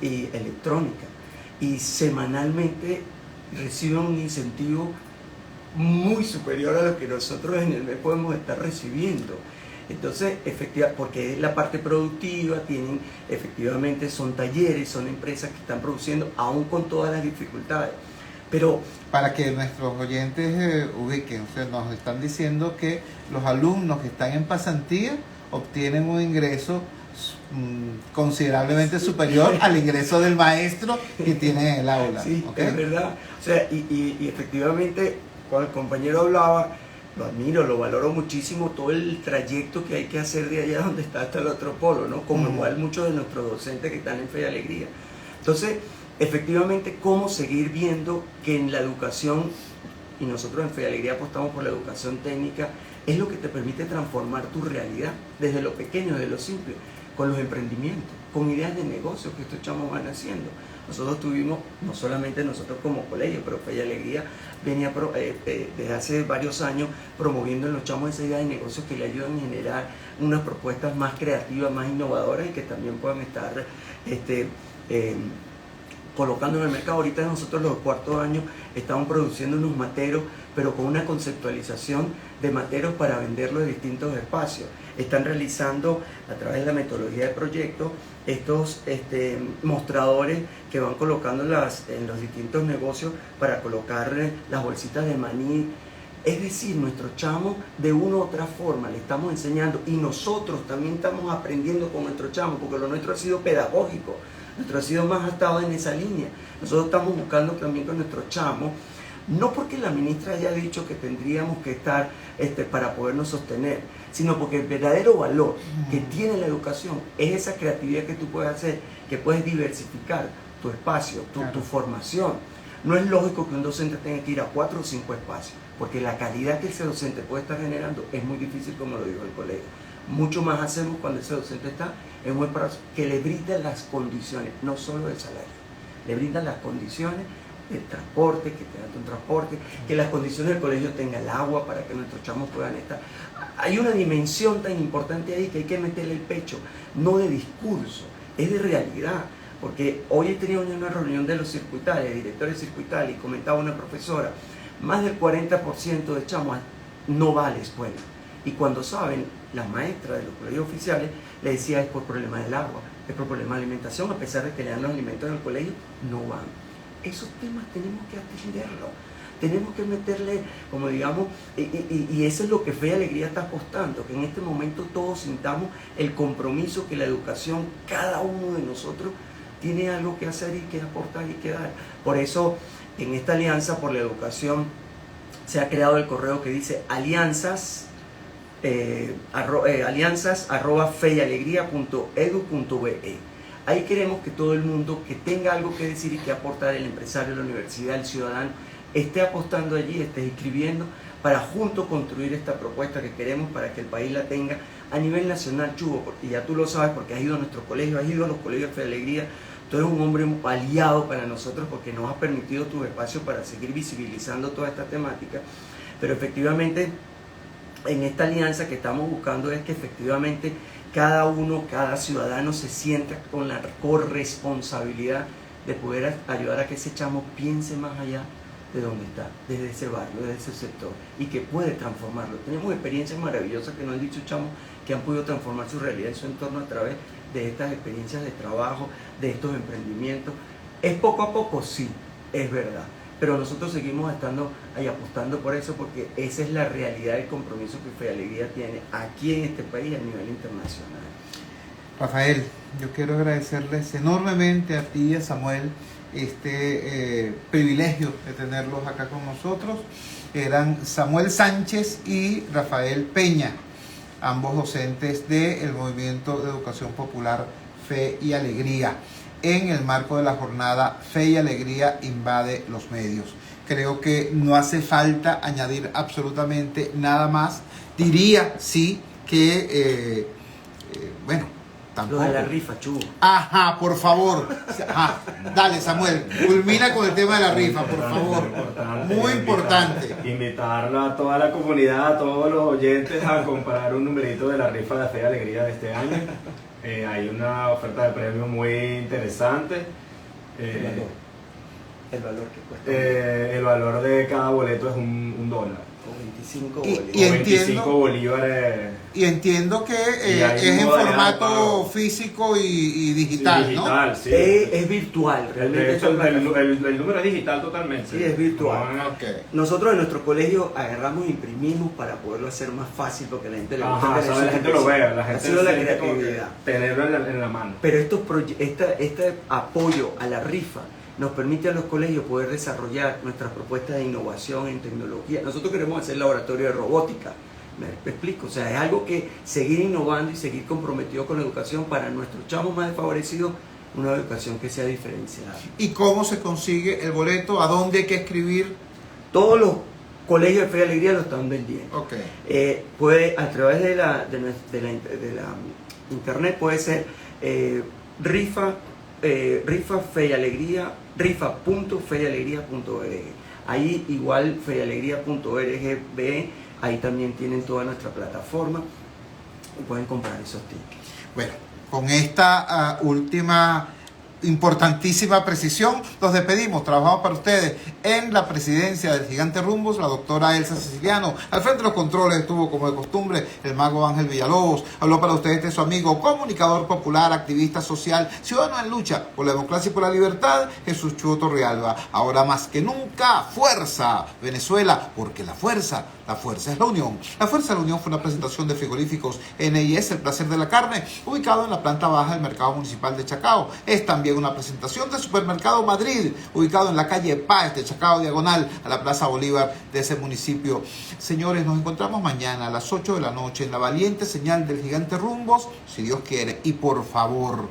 y electrónica, y semanalmente reciben un incentivo muy superior a lo que nosotros en el mes podemos estar recibiendo. Entonces, porque es la parte productiva, efectivamente son talleres, son empresas que están produciendo aún con todas las dificultades. Pero para que nuestros oyentes ubiquen, o sea, nos están diciendo que los alumnos que están en pasantía obtienen un ingreso considerablemente superior al ingreso del maestro que tiene en el aula. Sí, ¿okay? Es verdad. O sea, y efectivamente, cuando el compañero hablaba, lo admiro, lo valoro muchísimo, todo el trayecto que hay que hacer de allá donde está hasta el otro polo, ¿no? Como igual muchos de nuestros docentes que están en Fe y Alegría. Entonces, efectivamente, cómo seguir viendo que en la educación, y nosotros en Fe y Alegría apostamos por la educación técnica, es lo que te permite transformar tu realidad desde lo pequeño, desde lo simple, con los emprendimientos, con ideas de negocio que estos chamos van haciendo. Nosotros tuvimos, no solamente nosotros como colegio, pero Fe y Alegría venía desde hace varios años promoviendo en los chamos esa idea de negocios que le ayudan a generar unas propuestas más creativas, más innovadoras y que también puedan estar colocando en el mercado. Ahorita nosotros los cuartos años estamos produciendo unos materos, pero con una conceptualización de materos para venderlos en distintos espacios. Están realizando a través de la metodología de proyectos estos mostradores que van colocando en los distintos negocios para colocar las bolsitas de maní. Es decir, nuestros chamos de una u otra forma le estamos enseñando y nosotros también estamos aprendiendo con nuestros chamos, porque lo nuestro ha sido pedagógico, nuestro ha sido más atado en esa línea. Nosotros estamos buscando también con nuestros chamos, no porque la ministra haya dicho que tendríamos que estar para podernos sostener, sino porque el verdadero valor que tiene la educación es esa creatividad que tú puedes hacer, que puedes diversificar tu espacio, tu formación. No es lógico que un docente tenga que ir a 4 o 5 espacios, porque la calidad que ese docente puede estar generando es muy difícil, como lo dijo el colega. Mucho más hacemos cuando ese docente está en un espacio que le brinda las condiciones, no solo el salario, le brindan las condiciones del transporte, que tengan un transporte, que las condiciones del colegio tengan el agua para que nuestros chamos puedan estar. Hay una dimensión tan importante ahí que hay que meterle el pecho, no de discurso, es de realidad. Porque hoy he tenido una reunión de los circuitales, directores circuitales, y comentaba una profesora, más del 40% de chamos no va a la escuela. Y cuando saben, las maestras de los colegios oficiales le decía es por problema del agua, es por problema de alimentación, a pesar de que le dan los alimentos en el colegio, no van. Esos temas tenemos que atenderlos, tenemos que meterle, como digamos, y eso es lo que Fe y Alegría está apostando, que en este momento todos sintamos el compromiso que la educación, cada uno de nosotros, tiene algo que hacer y que aportar y que dar. Por eso, en esta alianza por la educación, se ha creado el correo que dice alianzas@feyallegria.edu.be. Ahí queremos que todo el mundo que tenga algo que decir y que aportar, el empresario, la universidad, el ciudadano, esté apostando allí, esté escribiendo, para juntos construir esta propuesta que queremos para que el país la tenga a nivel nacional, Chugo, porque ya tú lo sabes, porque has ido a nuestro colegio, has ido a los colegios de Fe y Alegría. Tú eres un hombre aliado para nosotros porque nos has permitido tus espacios para seguir visibilizando toda esta temática. Pero efectivamente, en esta alianza que estamos buscando es que efectivamente cada uno, cada ciudadano se sienta con la corresponsabilidad de poder ayudar a que ese chamo piense más allá de donde está, desde ese barrio, desde ese sector, y que puede transformarlo. Tenemos experiencias maravillosas que nos han dicho chamos que han podido transformar su realidad y su entorno a través de estas experiencias de trabajo, de estos emprendimientos. ¿Es poco a poco? Sí, es verdad. Pero nosotros seguimos estando ahí apostando por eso, porque esa es la realidad del compromiso que Fe y Alegría tiene aquí en este país a nivel internacional. Rafael, yo quiero agradecerles enormemente a ti y a Samuel este privilegio de tenerlos acá con nosotros. Eran Samuel Sánchez y Rafael Peña, ambos docentes del Movimiento de Educación Popular Fe y Alegría, en el marco de la jornada Fe y Alegría invade los medios. Creo que no hace falta añadir absolutamente nada más. Diría, sí, que, bueno, tampoco. Lo de la rifa, Chugo. Ajá, por favor. Ajá. Dale, Samuel, culmina con el tema de la rifa, por favor. Muy importante. Invitarla a toda la comunidad, a todos los oyentes a comprar un numerito de la rifa de Fe y Alegría de este año. Hay una oferta de premio muy interesante. El valor que cuesta. El valor de cada boleto es $1. O 25 25 bolívares. Y entiendo que es en formato físico y digital, sí, ¿no? Digital, sí. Es virtual, realmente. De hecho, el número es digital totalmente. Sí, es virtual. Okay. Nosotros en nuestro colegio agarramos e imprimimos para poderlo hacer más fácil, porque la gente le gusta. Ajá, la gente lo vea, la gente ha sido la siente creatividad. Tenerlo en la mano. Pero este apoyo a la rifa nos permite a los colegios poder desarrollar nuestras propuestas de innovación en tecnología. Nosotros queremos hacer laboratorio de robótica, me explico, o sea, es algo que seguir innovando y seguir comprometido con la educación para nuestros chamos más desfavorecidos, una educación que sea diferenciada. ¿Y cómo se consigue el boleto? ¿A dónde hay que escribir? Todos los colegios de Fe y Alegría lo están vendiendo. Okay. Puede, a través de la internet, puede ser rifa Fe y Alegría, rifa.feyalegría.org. Ahí igual feyalegría.org, ahí también tienen toda nuestra plataforma y pueden comprar esos tickets. Bueno, con esta última importantísima precisión, los despedimos. Trabajamos para ustedes en la presidencia del Gigante Rumbos, la doctora Elsa Siciliano. Al frente de los controles estuvo, como de costumbre, el mago Ángel Villalobos. Habló para ustedes de su amigo, comunicador popular, activista social, ciudadano en lucha por la democracia y por la libertad, Jesús Chuo Torrealba. Ahora más que nunca, fuerza Venezuela, porque la fuerza es la unión. La fuerza de la unión fue una presentación de frigoríficos NIS, el placer de la carne, ubicado en la planta baja del mercado municipal de Chacao. Es también una presentación de Supermercado Madrid, ubicado en la calle Páez de Chacao, diagonal a la Plaza Bolívar de ese municipio. Señores, nos encontramos mañana a las 8 de la noche en la valiente señal del Gigante Rumbos, si Dios quiere. Y por favor,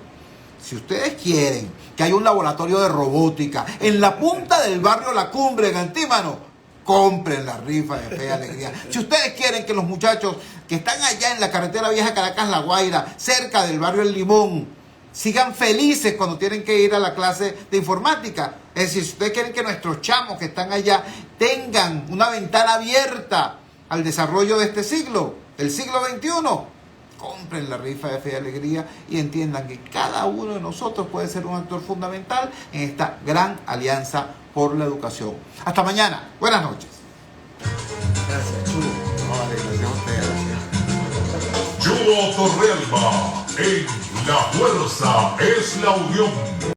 si ustedes quieren que haya un laboratorio de robótica en la punta del barrio La Cumbre, en Antímano, compren la rifa de Fe y Alegría. Si ustedes quieren que los muchachos que están allá en la carretera vieja Caracas-La Guaira, cerca del barrio El Limón, sigan felices cuando tienen que ir a la clase de informática. Es decir, si ustedes quieren que nuestros chamos que están allá tengan una ventana abierta al desarrollo de este siglo, el siglo XXI, compren la rifa de Fe y Alegría y entiendan que cada uno de nosotros puede ser un actor fundamental en esta gran alianza por la educación. Hasta mañana. Buenas noches. Gracias, Chulo. Chuo Torrealba, en La Fuerza es la Unión.